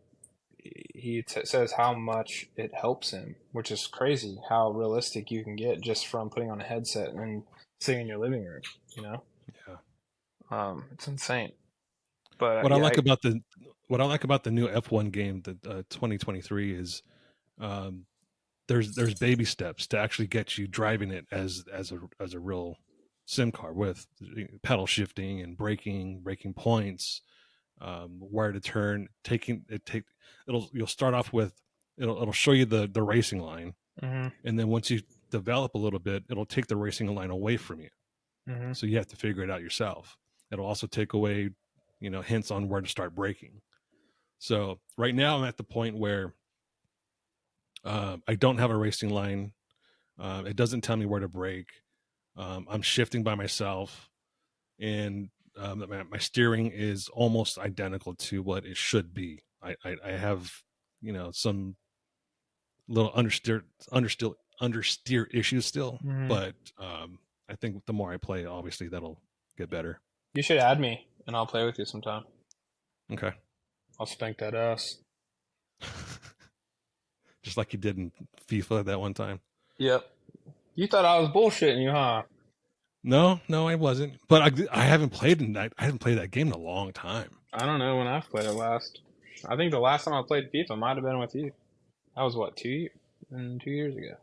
Speaker 3: Says how much it helps him, which is crazy how realistic you can get just from putting on a headset and sitting in your living room. You know,
Speaker 1: Yeah.
Speaker 3: it's insane. But
Speaker 1: What I
Speaker 3: yeah,
Speaker 1: like about the what I like about the new F1 game, the 2023, is um, there's baby steps to actually get you driving it as a real sim car with pedal shifting and braking points, where to turn, you'll start off with it'll show you the racing line,
Speaker 3: hmm
Speaker 1: and then once you develop a little bit, it'll take the racing line away from you,
Speaker 3: hmm
Speaker 1: so you have to figure it out yourself. It'll also take away hints on where to start braking. So right now I'm at the point where I don't have a racing line. It doesn't tell me where to brake. I'm shifting by myself, and my steering is almost identical to what it should be. I have some little understeer issues still,
Speaker 3: hmm
Speaker 1: but I think the more I play, obviously that'll get better.
Speaker 3: you should add me and I'll play with you sometime.
Speaker 1: Okay.
Speaker 3: I'll spank that ass.
Speaker 1: Just like you did in FIFA that one time.
Speaker 3: Yep. You thought I was bullshitting you, huh?
Speaker 1: No, no, I wasn't. But I haven't played in that. I haven't played that game in a long time.
Speaker 3: I don't know when I've played it last. I think the last time I played FIFA might have been with you. That was what 2 years, 2 years ago.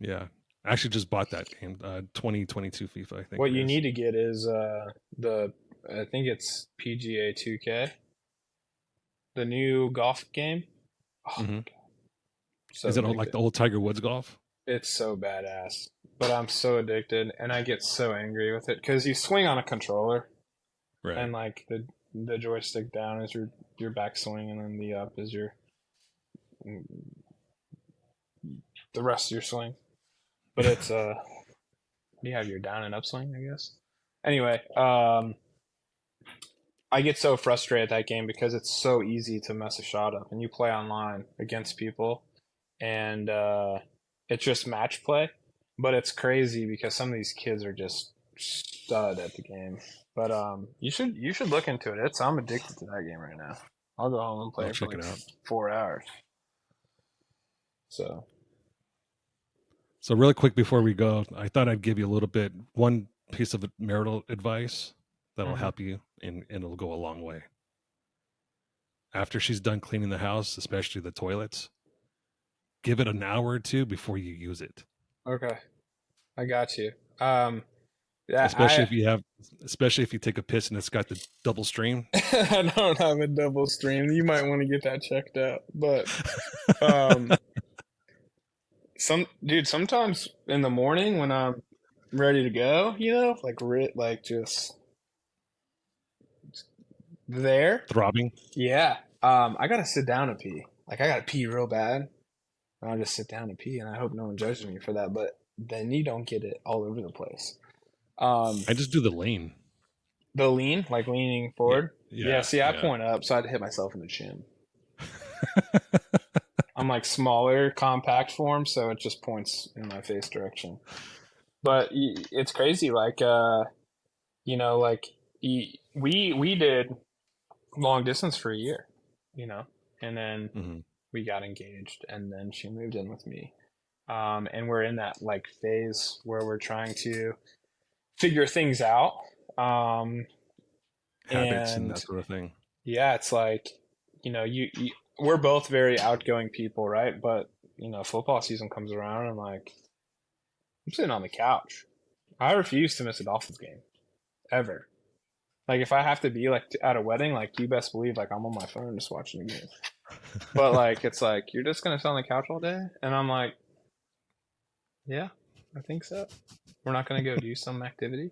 Speaker 1: Yeah, I actually just bought that game, 2022 FIFA, I think
Speaker 3: What
Speaker 1: it
Speaker 3: you
Speaker 1: is.
Speaker 3: need to get is the I think it's PGA 2K, the new golf game. Oh
Speaker 1: Hmm.
Speaker 3: my god, so
Speaker 1: Is it like
Speaker 3: addictive.
Speaker 1: the old Tiger Woods golf?
Speaker 3: It's so badass. But I'm so addicted, and I get so angry with it because you swing on a controller,
Speaker 1: Right.
Speaker 3: and like the joystick down is your back swing, and then the up is your the rest of your swing. But it's you have your down and up swing, I guess. Anyway, I get so frustrated at that game because it's so easy to mess a shot up, and you play online against people, and it's just match play. But it's crazy because some of these kids are just stud at the game. But you should look into it. I'm addicted to that game right now. I'll go home and play
Speaker 1: I'll
Speaker 3: it for
Speaker 1: check
Speaker 3: like
Speaker 1: it out.
Speaker 3: 4 hours. So
Speaker 1: So really quick before we go, I thought I'd give you one piece of marital advice that'll
Speaker 3: mhm.
Speaker 1: help you and it'll go a long way. After she's done cleaning the house, especially the toilets, give it an hour or two before you use it.
Speaker 3: Okay, I got you. Yeah,
Speaker 1: Especially if you have, especially if you take a piss and it's got the double stream.
Speaker 3: I don't have a double stream. You might want to get that checked out. But um, sometimes in the morning when I'm ready to go, like just there.
Speaker 1: Throbbing.
Speaker 3: Yeah. I gotta sit down and pee. Like I gotta pee real bad. And I'll just sit down and pee, and I hope no one judges me for that. But then you don't get it all over the place. Um,
Speaker 1: I just do the lane.
Speaker 3: the lean, like leaning
Speaker 1: Yeah,
Speaker 3: forward. Yeah.
Speaker 1: yeah,
Speaker 3: See, I
Speaker 1: yeah.
Speaker 3: point up, so I had to hit myself in the chin. I'm like smaller, compact form, so it just points in my face direction. But it's crazy. Like, like we did long distance for a year, and then
Speaker 1: hmm
Speaker 3: we got engaged, and then she moved in with me. And we're in that like phase where we're trying to figure things out. Um,
Speaker 1: Habits and
Speaker 3: and
Speaker 1: that sort of thing.
Speaker 3: yeah, it's like, we're both very outgoing people, right? But football season comes around, and like I'm sitting on the couch. I refuse to miss a Dolphins game ever. Like if I have to be like at a wedding, like you best believe like I'm on my phone just watching the game. But like it's like you're just gonna sit on the couch all day, and I'm like, yeah, I think so. We're not gonna go do some activity.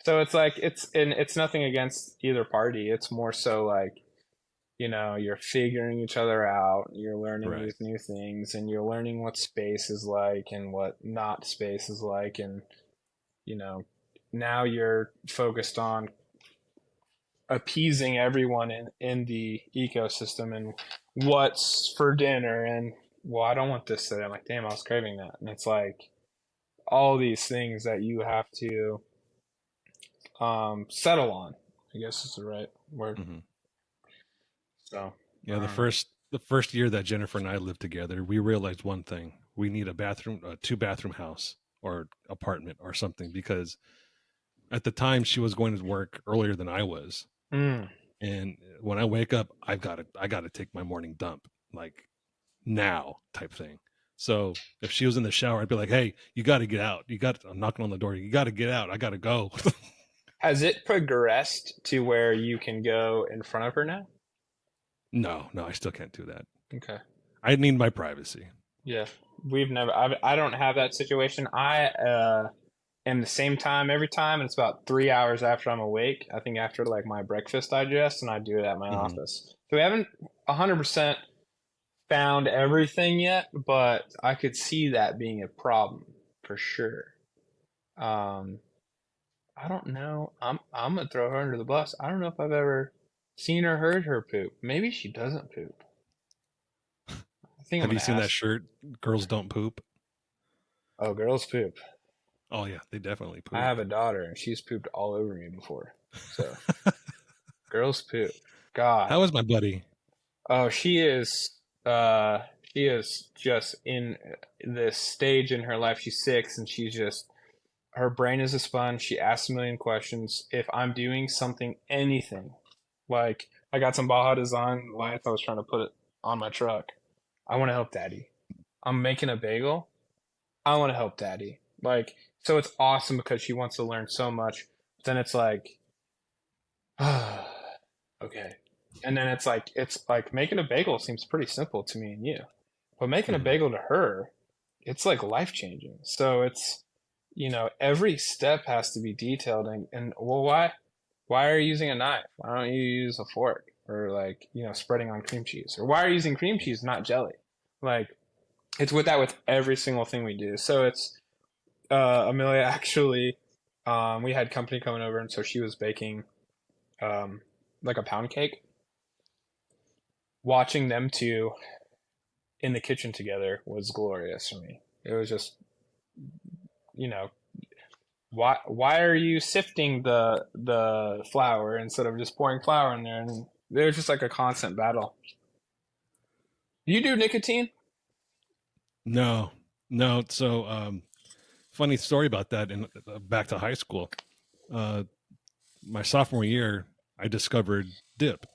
Speaker 3: So it's like it's nothing against either party. It's more so like you're figuring each other out, you're learning
Speaker 1: Right.
Speaker 3: these new things, and you're learning what space is like and what not space is like, and you know now you're focused on appeasing everyone in the ecosystem and what's for dinner, and well, I don't want this today. I'm like, damn, I was craving that. And it's like all these things that you have to settle on, I guess is the right word.
Speaker 1: hmm
Speaker 3: So
Speaker 1: Yeah,
Speaker 3: um,
Speaker 1: the first year that Jennifer and I lived together, we realized one thing: we need a two bathroom house or apartment or something because at the time she was going to work earlier than I was,
Speaker 3: mm,
Speaker 1: and when I wake up, I got to take my morning dump like now type thing. So if she was in the shower, I'd be like, "Hey, you got to get out. I'm knocking on the door. You got to get out. I got to go."
Speaker 3: has it progressed to where you can go in front of her now?
Speaker 1: No, no, I still can't do that.
Speaker 3: Okay.
Speaker 1: I need my privacy.
Speaker 3: Yeah, I don't have that situation. I am the same time every time, and it's about 3 hours after I'm awake. I think after like my breakfast digest, and I do it at my
Speaker 1: hmm
Speaker 3: office. So we haven't 100% found everything yet, but I could see that being a problem for sure. Um, I don't know. I'm gonna throw her under the bus. I don't know if I've ever seen or heard her poop. Maybe she doesn't poop. I think I'm
Speaker 1: Have you
Speaker 3: gonna
Speaker 1: seen that
Speaker 3: ask.
Speaker 1: shirt? Girls don't poop.
Speaker 3: Oh, girls poop.
Speaker 1: Oh yeah, they definitely
Speaker 3: I have
Speaker 1: poop.
Speaker 3: a daughter, and she's pooped all over me before. So girls poop. God.
Speaker 1: How is my buddy?
Speaker 3: Oh, she is just in this stage in her life. She's 6, and she's just her brain is a sponge. She asks a million questions. If I'm doing something, anything, like I got some Baja Design lights, I was trying to put it on my truck. I want to help Daddy. I'm making a bagel. I want to help Daddy. Like, so it's awesome because she wants to learn so much. But then it's like, okay. And then it's like making a bagel seems pretty simple to me and you, but making a
Speaker 1: hmm
Speaker 3: bagel to her, it's like life changing. So it's, every step has to be detailed, and well, why are you using a knife? Why don't you use a fork, or like, spreading on cream cheese? Or why are you using cream cheese, not jelly? Like, it's with that with every single thing we do. So it's Amelia actually, we had company coming over, and so she was baking like a pound cake. Watching them two in the kitchen together was glorious for me. It was just, you know, why are you sifting the flour instead of just pouring flour in there? And there's just like a constant battle. You do nicotine?
Speaker 1: No, no. So, funny story about that. And back to high school, uh, my sophomore year, I discovered dip.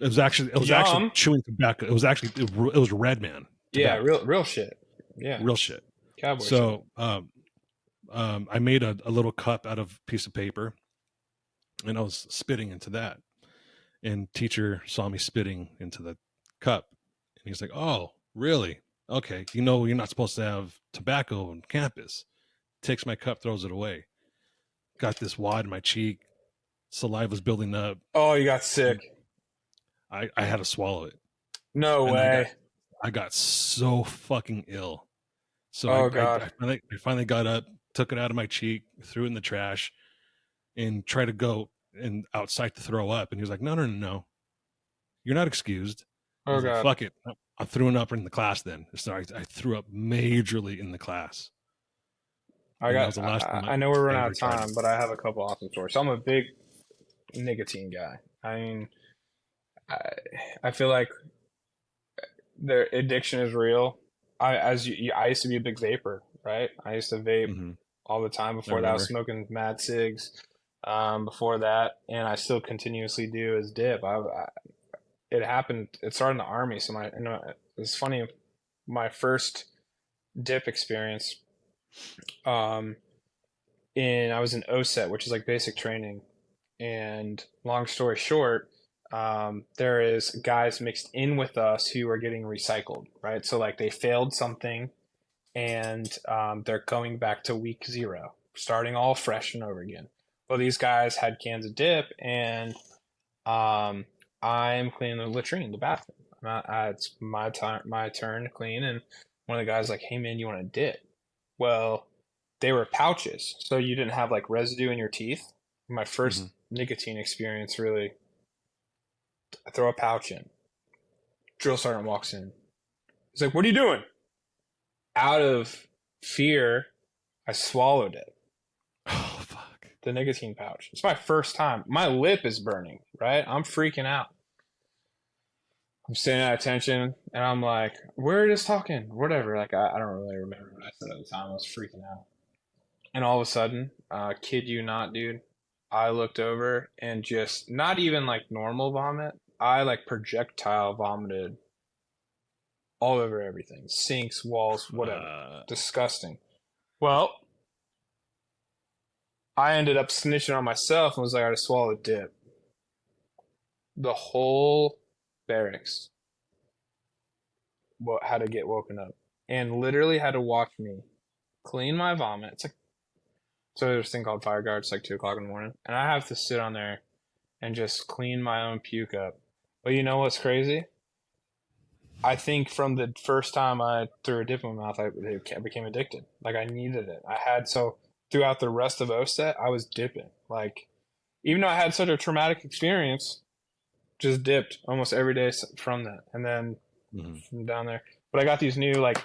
Speaker 1: It was actually
Speaker 3: Yum.
Speaker 1: chewing tobacco. It was Red Man
Speaker 3: Yeah,
Speaker 1: tobacco,
Speaker 3: real shit. Yeah,
Speaker 1: real shit.
Speaker 3: cowboy shit.
Speaker 1: So, I made a little cup out of a piece of paper, and I was spitting into that. And teacher saw me spitting into the cup, and he's like, "Oh, really? Okay. You're not supposed to have tobacco on campus." Takes my cup, throws it away. Got this wad in my cheek. Saliva's building up.
Speaker 3: Oh, you got sick.
Speaker 1: I had to swallow it,
Speaker 3: No
Speaker 1: and
Speaker 3: way.
Speaker 1: I got so fucking ill. So
Speaker 3: Oh God.
Speaker 1: I finally got up, took it out of my cheek, threw it in the trash, and tried to go and outside to throw up. And he was like, "No, no, no, no, you're not excused." I
Speaker 3: Oh
Speaker 1: was like,
Speaker 3: God.
Speaker 1: "Fuck it, I'm throwing up in the class." Then so I threw up majorly in the class, and that was the last time
Speaker 3: I know we're
Speaker 1: I
Speaker 3: running out
Speaker 1: ever
Speaker 3: of
Speaker 1: tried
Speaker 3: time,
Speaker 1: it.
Speaker 3: but I have a couple awesome stories. So I'm a big nicotine guy. I mean, I, I feel like the addiction is real. I used to be a big vapor, right? I used to vape
Speaker 1: Hmm.
Speaker 3: all the time.
Speaker 1: I
Speaker 3: Before that, I was
Speaker 1: remember.
Speaker 3: smoking mad cigs. Before that, and I still continuously do is dip. It happened. It started in the army, so it's funny. My first dip experience, um, in I was in OSET, which is like basic training. And long story short, there is guys mixed in with us who are getting recycled, right? So like they failed something, and they're going back to week zero, starting all fresh and over again. Well, these guys had cans of dip, and um, I'm cleaning the latrine, the bathroom. It's my turn to clean, and one of the guys like, "Hey man, you want a dip?" Well, they were pouches, so you didn't have like residue in your teeth. My
Speaker 1: Hmm.
Speaker 3: first nicotine experience, really. I throw a pouch in. Drill sergeant walks in. He's like, "What are you doing?" Out of fear, I swallowed it.
Speaker 1: Oh fuck.
Speaker 3: The nicotine pouch. It's my first time. My lip is burning, right? I'm freaking out. I'm staying at attention, and I'm like, "We're just talking, whatever." Like, I don't really remember what I said at the time. I was freaking out. And all of a sudden, kid you not, dude, I looked over and just not even like normal vomit. I like projectile vomited all over everything, sinks, walls, whatever.
Speaker 1: Uh,
Speaker 3: Disgusting. Well, I ended up snitching on myself and was like, I just swallowed dip. The whole barracks had to get woken up and literally had to watch me clean my vomit. It's like, so there's this thing called fire guard. It's like 2 o'clock in the morning, and I have to sit on there and just clean my own puke up. But you know what's crazy? I think from the first time I threw a dip in my mouth, I became addicted. Like I needed it. So throughout the rest of OSET, I was dipping. Like even though I had such a traumatic experience, just dipped almost every day from that, and then
Speaker 1: mhm.
Speaker 3: from down there. But I got these new like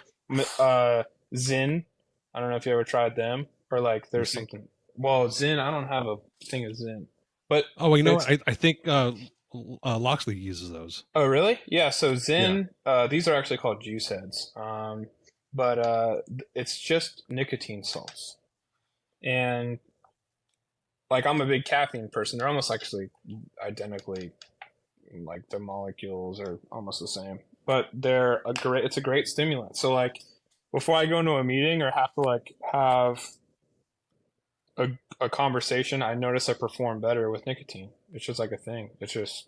Speaker 3: Zin. I don't know if you ever tried them, or like
Speaker 1: Let me
Speaker 3: there's
Speaker 1: see.
Speaker 3: something. Well, Zin. I don't have a thing of Zin, but
Speaker 1: Oh, well,
Speaker 3: it's
Speaker 1: I think Loxley uses those.
Speaker 3: Oh, really? Yeah. So
Speaker 1: Yeah.
Speaker 3: Zen, these are actually called juice heads. But it's just nicotine salts. And like I'm a big caffeine person. They're almost actually identically like the molecules are almost the same. But it's a great stimulant. So like before I go into a meeting or have to like have a conversation, I notice I perform better with nicotine. It's just like a thing. It's just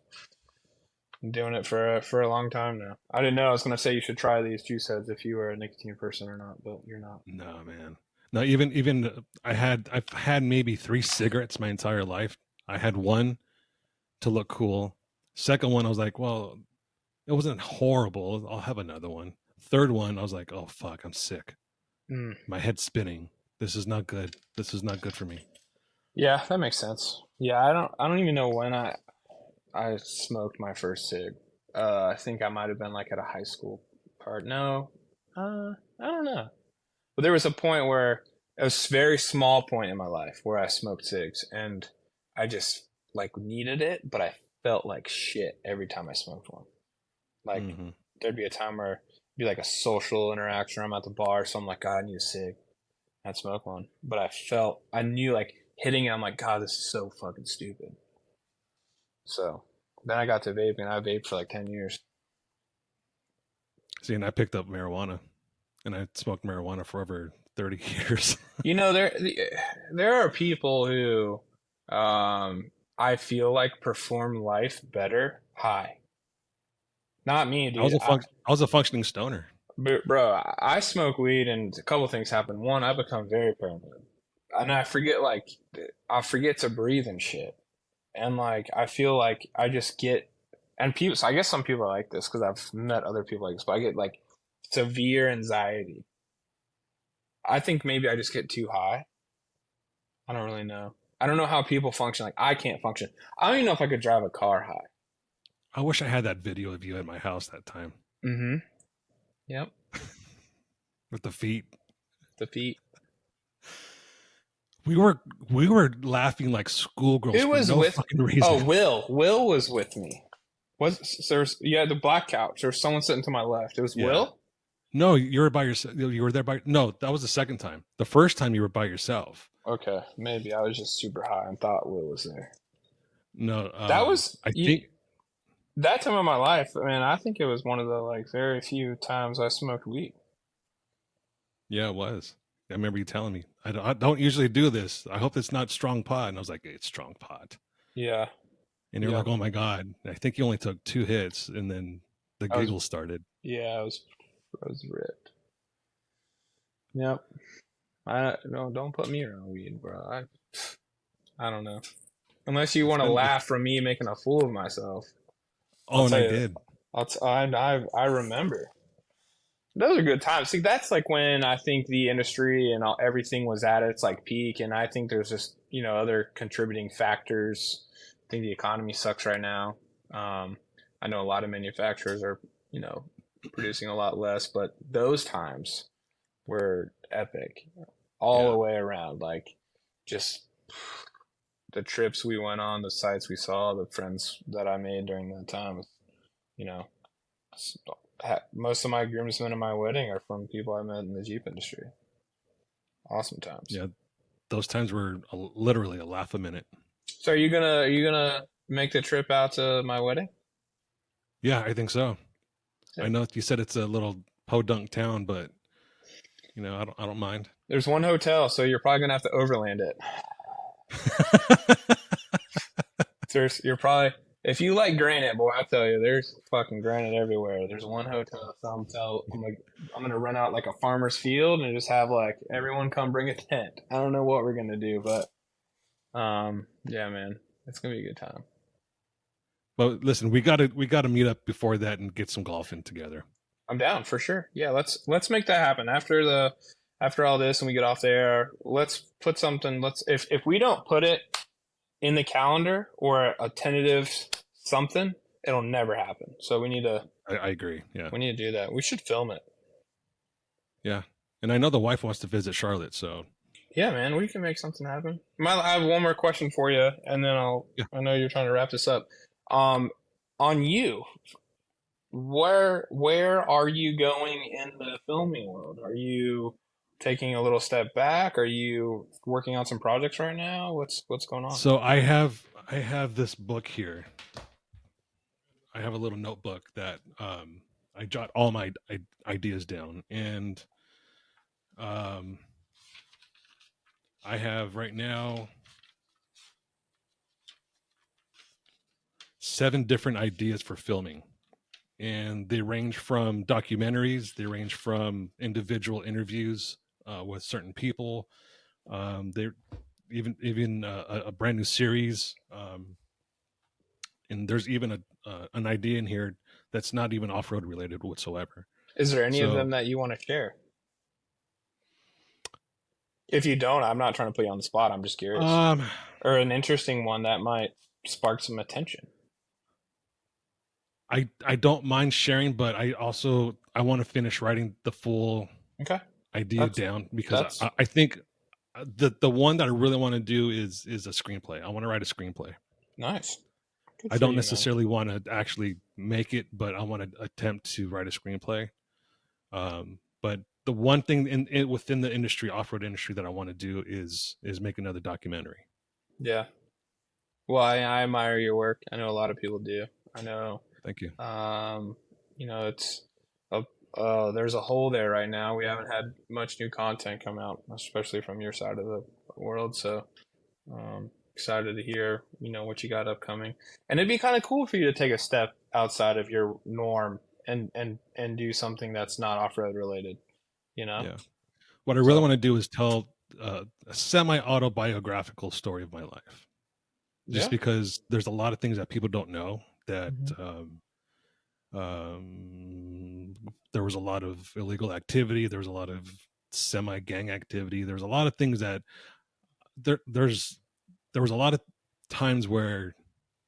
Speaker 3: I'm doing it for a long time now. I didn't know I was gonna say you should try these juice heads if you were a nicotine person or not, but you're not.
Speaker 1: No, man. No, even I've had maybe 3 cigarettes my entire life. I had one to look cool. Second one, I was like, well, it wasn't horrible. I'll have another one. Third one, I was like, oh fuck, I'm sick.
Speaker 3: Mm.
Speaker 1: My head's spinning. This is not good. This is not good for me.
Speaker 3: Yeah, that makes sense. Yeah, I don't even know when I smoked my first cig. I think I might have been like at a high school part. No, I don't know. But there was a point where it was a very small point in my life where I smoked cigs, and I just like needed it, but I felt like shit every time I smoked one. Like
Speaker 1: Hmm.
Speaker 3: there'd be a time where it'd be like a social interaction. I'm at the bar, so I'm like, God, I need a cig. I'd smoke one, but I knew like hitting it. I'm like, God, this is so fucking stupid. So then I got to vaping. I vaped for like 10 years.
Speaker 1: See, and I picked up marijuana, and I smoked marijuana for over 30 years.
Speaker 3: You know, there are people who, I feel like perform life better high. Not me,
Speaker 1: I was
Speaker 3: dude.
Speaker 1: a I was a functioning stoner.
Speaker 3: Bro, I smoke weed, and a couple things happen. One, I become very paranoid, and I forget to breathe and shit. And like I feel like I just get, and people. So I guess some people are like this because I've met other people like this, but I get like severe anxiety. I think maybe I just get too high. I don't really know. I don't know how people function. Like I can't function. I don't even know if I could drive a car high.
Speaker 1: I wish I had that video of you at my house that time
Speaker 3: Mm-hmm. Yep.
Speaker 1: with the feet.
Speaker 3: The feet.
Speaker 1: We were we were laughing like schoolgirls
Speaker 3: Who
Speaker 1: for
Speaker 3: was
Speaker 1: no
Speaker 3: with?
Speaker 1: fucking reason.
Speaker 3: Oh, Will. Will was with me. Was there's yeah the black couch. There was someone sitting to my left. It was
Speaker 1: Yeah.
Speaker 3: Will.
Speaker 1: No, you were by yourself. You were there by. No, that was the second time. The first time you were by yourself.
Speaker 3: Okay, maybe I was just super high and thought Will was there.
Speaker 1: No,
Speaker 3: That was
Speaker 1: I
Speaker 3: you,
Speaker 1: think
Speaker 3: that time of my life. I mean, I think it was one of the like very few times I smoked weed.
Speaker 1: yeah, it was. I remember you telling me. I don't usually do this. I hope it's not strong pot. And I was like, it's strong pot.
Speaker 3: Yeah.
Speaker 1: And you're like,
Speaker 3: Yep.
Speaker 1: oh my god. I think you only took 2 hits, and then the
Speaker 3: I was
Speaker 1: giggles started.
Speaker 3: yeah. I was ripped. Yep. I no, don't put me around weed, bro. I don't know. Unless you
Speaker 1: It's
Speaker 3: want to
Speaker 1: been.
Speaker 3: laugh from me making a fool of myself, I'll
Speaker 1: Oh, and
Speaker 3: tell
Speaker 1: I
Speaker 3: you.
Speaker 1: did.
Speaker 3: I remember. Those are good times. See, that's like when I think the industry and everything was at its like peak, and I think there's just other contributing factors. I think the economy sucks right now. I know a lot of manufacturers are you know producing a lot less, but those times were epic all
Speaker 1: Yeah,
Speaker 3: the way around. Like just the trips we went on, the sights we saw, the friends that I made during that time. You know, most of my groomsmen at my wedding are from people I met in the Jeep industry. Awesome times.
Speaker 1: yeah. Those times were literally a laugh a minute.
Speaker 3: So are you gonna make the trip out to my wedding?
Speaker 1: Yeah, I think so. I
Speaker 3: Sick.
Speaker 1: know you said it's a little podunk town, but I don't mind.
Speaker 3: There's one hotel, so you're probably gonna have to overland it. You're probably if you like granite, boy, I tell you, there's fucking granite everywhere. There's one hotel, so I'm gonna rent out like a farmer's field and just have like everyone come bring a tent. I don't know what we're gonna do, but yeah, man, it's gonna be a good time.
Speaker 1: But listen, we gotta meet up before that and get some golf in together.
Speaker 3: I'm down for sure. Yeah, let's make that happen after all this and we get off there. Let's put something. Let's if we don't put it in the calendar or a tentative something, it'll never happen. So
Speaker 1: I agree. Yeah,
Speaker 3: we need to do that. We should film it.
Speaker 1: yeah. And I know the wife wants to visit Charlotte, so
Speaker 3: Yeah, man, we can make something happen. I have one more question for you, and then
Speaker 1: yeah.
Speaker 3: I know you're trying to wrap this up. Um, on you, where are you going in the filming world? Are you taking a little step back? Are you working on some projects right now? What's going on?
Speaker 1: So I have this book here. I have a little notebook that I jot all my ideas down, and um, I have right now 7 different ideas for filming, and they range from documentaries, they range from individual interviews with certain people. They're even a brand new series, and there's even an idea in here that's not even off-road related whatsoever.
Speaker 3: Is there any of
Speaker 1: So
Speaker 3: them that you want to share? If you don't, I'm not trying to put you on the spot. I'm just curious.
Speaker 1: um
Speaker 3: Or an interesting one that might spark some attention.
Speaker 1: I don't mind sharing, but I want to finish writing the full
Speaker 3: Okay.
Speaker 1: idea
Speaker 3: That's
Speaker 1: down, because
Speaker 3: that's
Speaker 1: I think the one that I really want to do is a screenplay. I want to write a screenplay.
Speaker 3: nice. Good
Speaker 1: I
Speaker 3: for
Speaker 1: don't
Speaker 3: you, man.
Speaker 1: necessarily want to actually make it, but I want to attempt to write a screenplay. But the one thing within the industry, off-road industry, that I want to do is make another documentary.
Speaker 3: Yeah. Well, I admire your work. I know a lot of people do. I know,
Speaker 1: Thank you.
Speaker 3: it's a, there's a hole there right now. We haven't had much new content come out, especially from your side of the world. So, excited to hear, what you got upcoming. And it'd be kind of cool for you to take a step outside of your norm and do something that's not off-road related, you know?
Speaker 1: Yeah. What I really
Speaker 3: So,
Speaker 1: want to do is tell a semi-autobiographical story of my life, just
Speaker 3: yeah.
Speaker 1: because there's a lot of things that people don't know, that
Speaker 3: Mhm.
Speaker 1: there was a lot of illegal activity, there was a lot of semi-gang activity, there's a lot of things that there was a lot of times where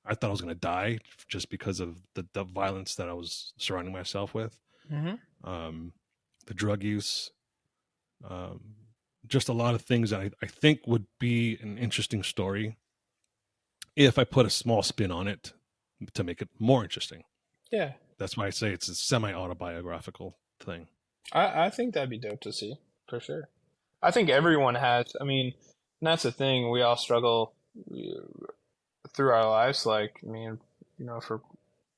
Speaker 1: I thought I was going to die just because of the violence that I was surrounding myself with,
Speaker 3: Mhm.
Speaker 1: the drug use, um, just a lot of things that I think would be an interesting story if I put a small spin on it to make it more interesting.
Speaker 3: Yeah.
Speaker 1: That's why I say it's a semi-autobiographical thing.
Speaker 3: I think that'd be dope to see for sure. I think everyone has. I mean, and that's the thing. We all struggle through our lives. Like, I mean, for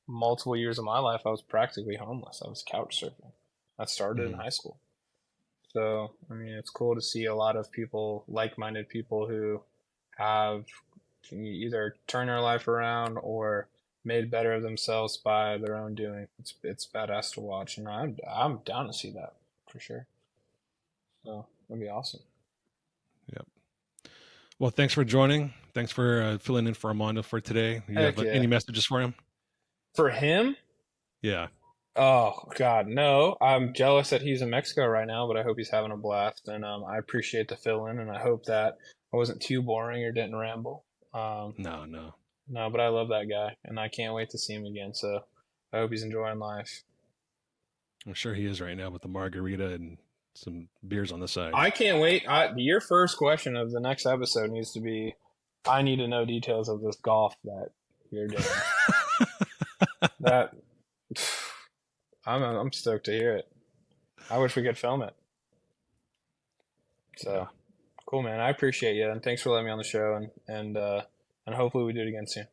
Speaker 3: multiple years of my life, I was practically homeless. I was couch surfing. I started in
Speaker 1: Mhm.
Speaker 3: high school. So, I mean, it's cool to see a lot of people, like-minded people who have either turned their life around or made better of themselves by their own doing. It's badass to watch, and I'm down to see that for sure. So that'd be awesome.
Speaker 1: Yep. Well, thanks for joining. Thanks for filling in for Armando for today. You have
Speaker 3: Heck yeah.
Speaker 1: any messages for him?
Speaker 3: For him,
Speaker 1: Yeah.
Speaker 3: oh God, no. I'm jealous that he's in Mexico right now, but I hope he's having a blast. And I appreciate the fill in, and I hope that I wasn't too boring or didn't ramble. Um,
Speaker 1: No, no.
Speaker 3: no, but I love that guy, and I can't wait to see him again. So I hope he's enjoying life.
Speaker 1: I'm sure he is right now with the margarita and some beers on the side.
Speaker 3: I can't wait. Your first question of the next episode needs to be, I need to know details of this golf that you're doing. That I'm stoked to hear it. I wish we could film it.
Speaker 1: Yeah,
Speaker 3: So cool, man. I appreciate you, and thanks for letting me on the show, and hopefully we do it again soon.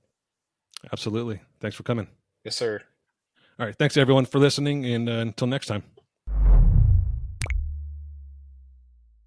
Speaker 1: absolutely. Thanks for coming.
Speaker 3: Yes, sir.
Speaker 1: All right. Thanks everyone for listening, and until next time.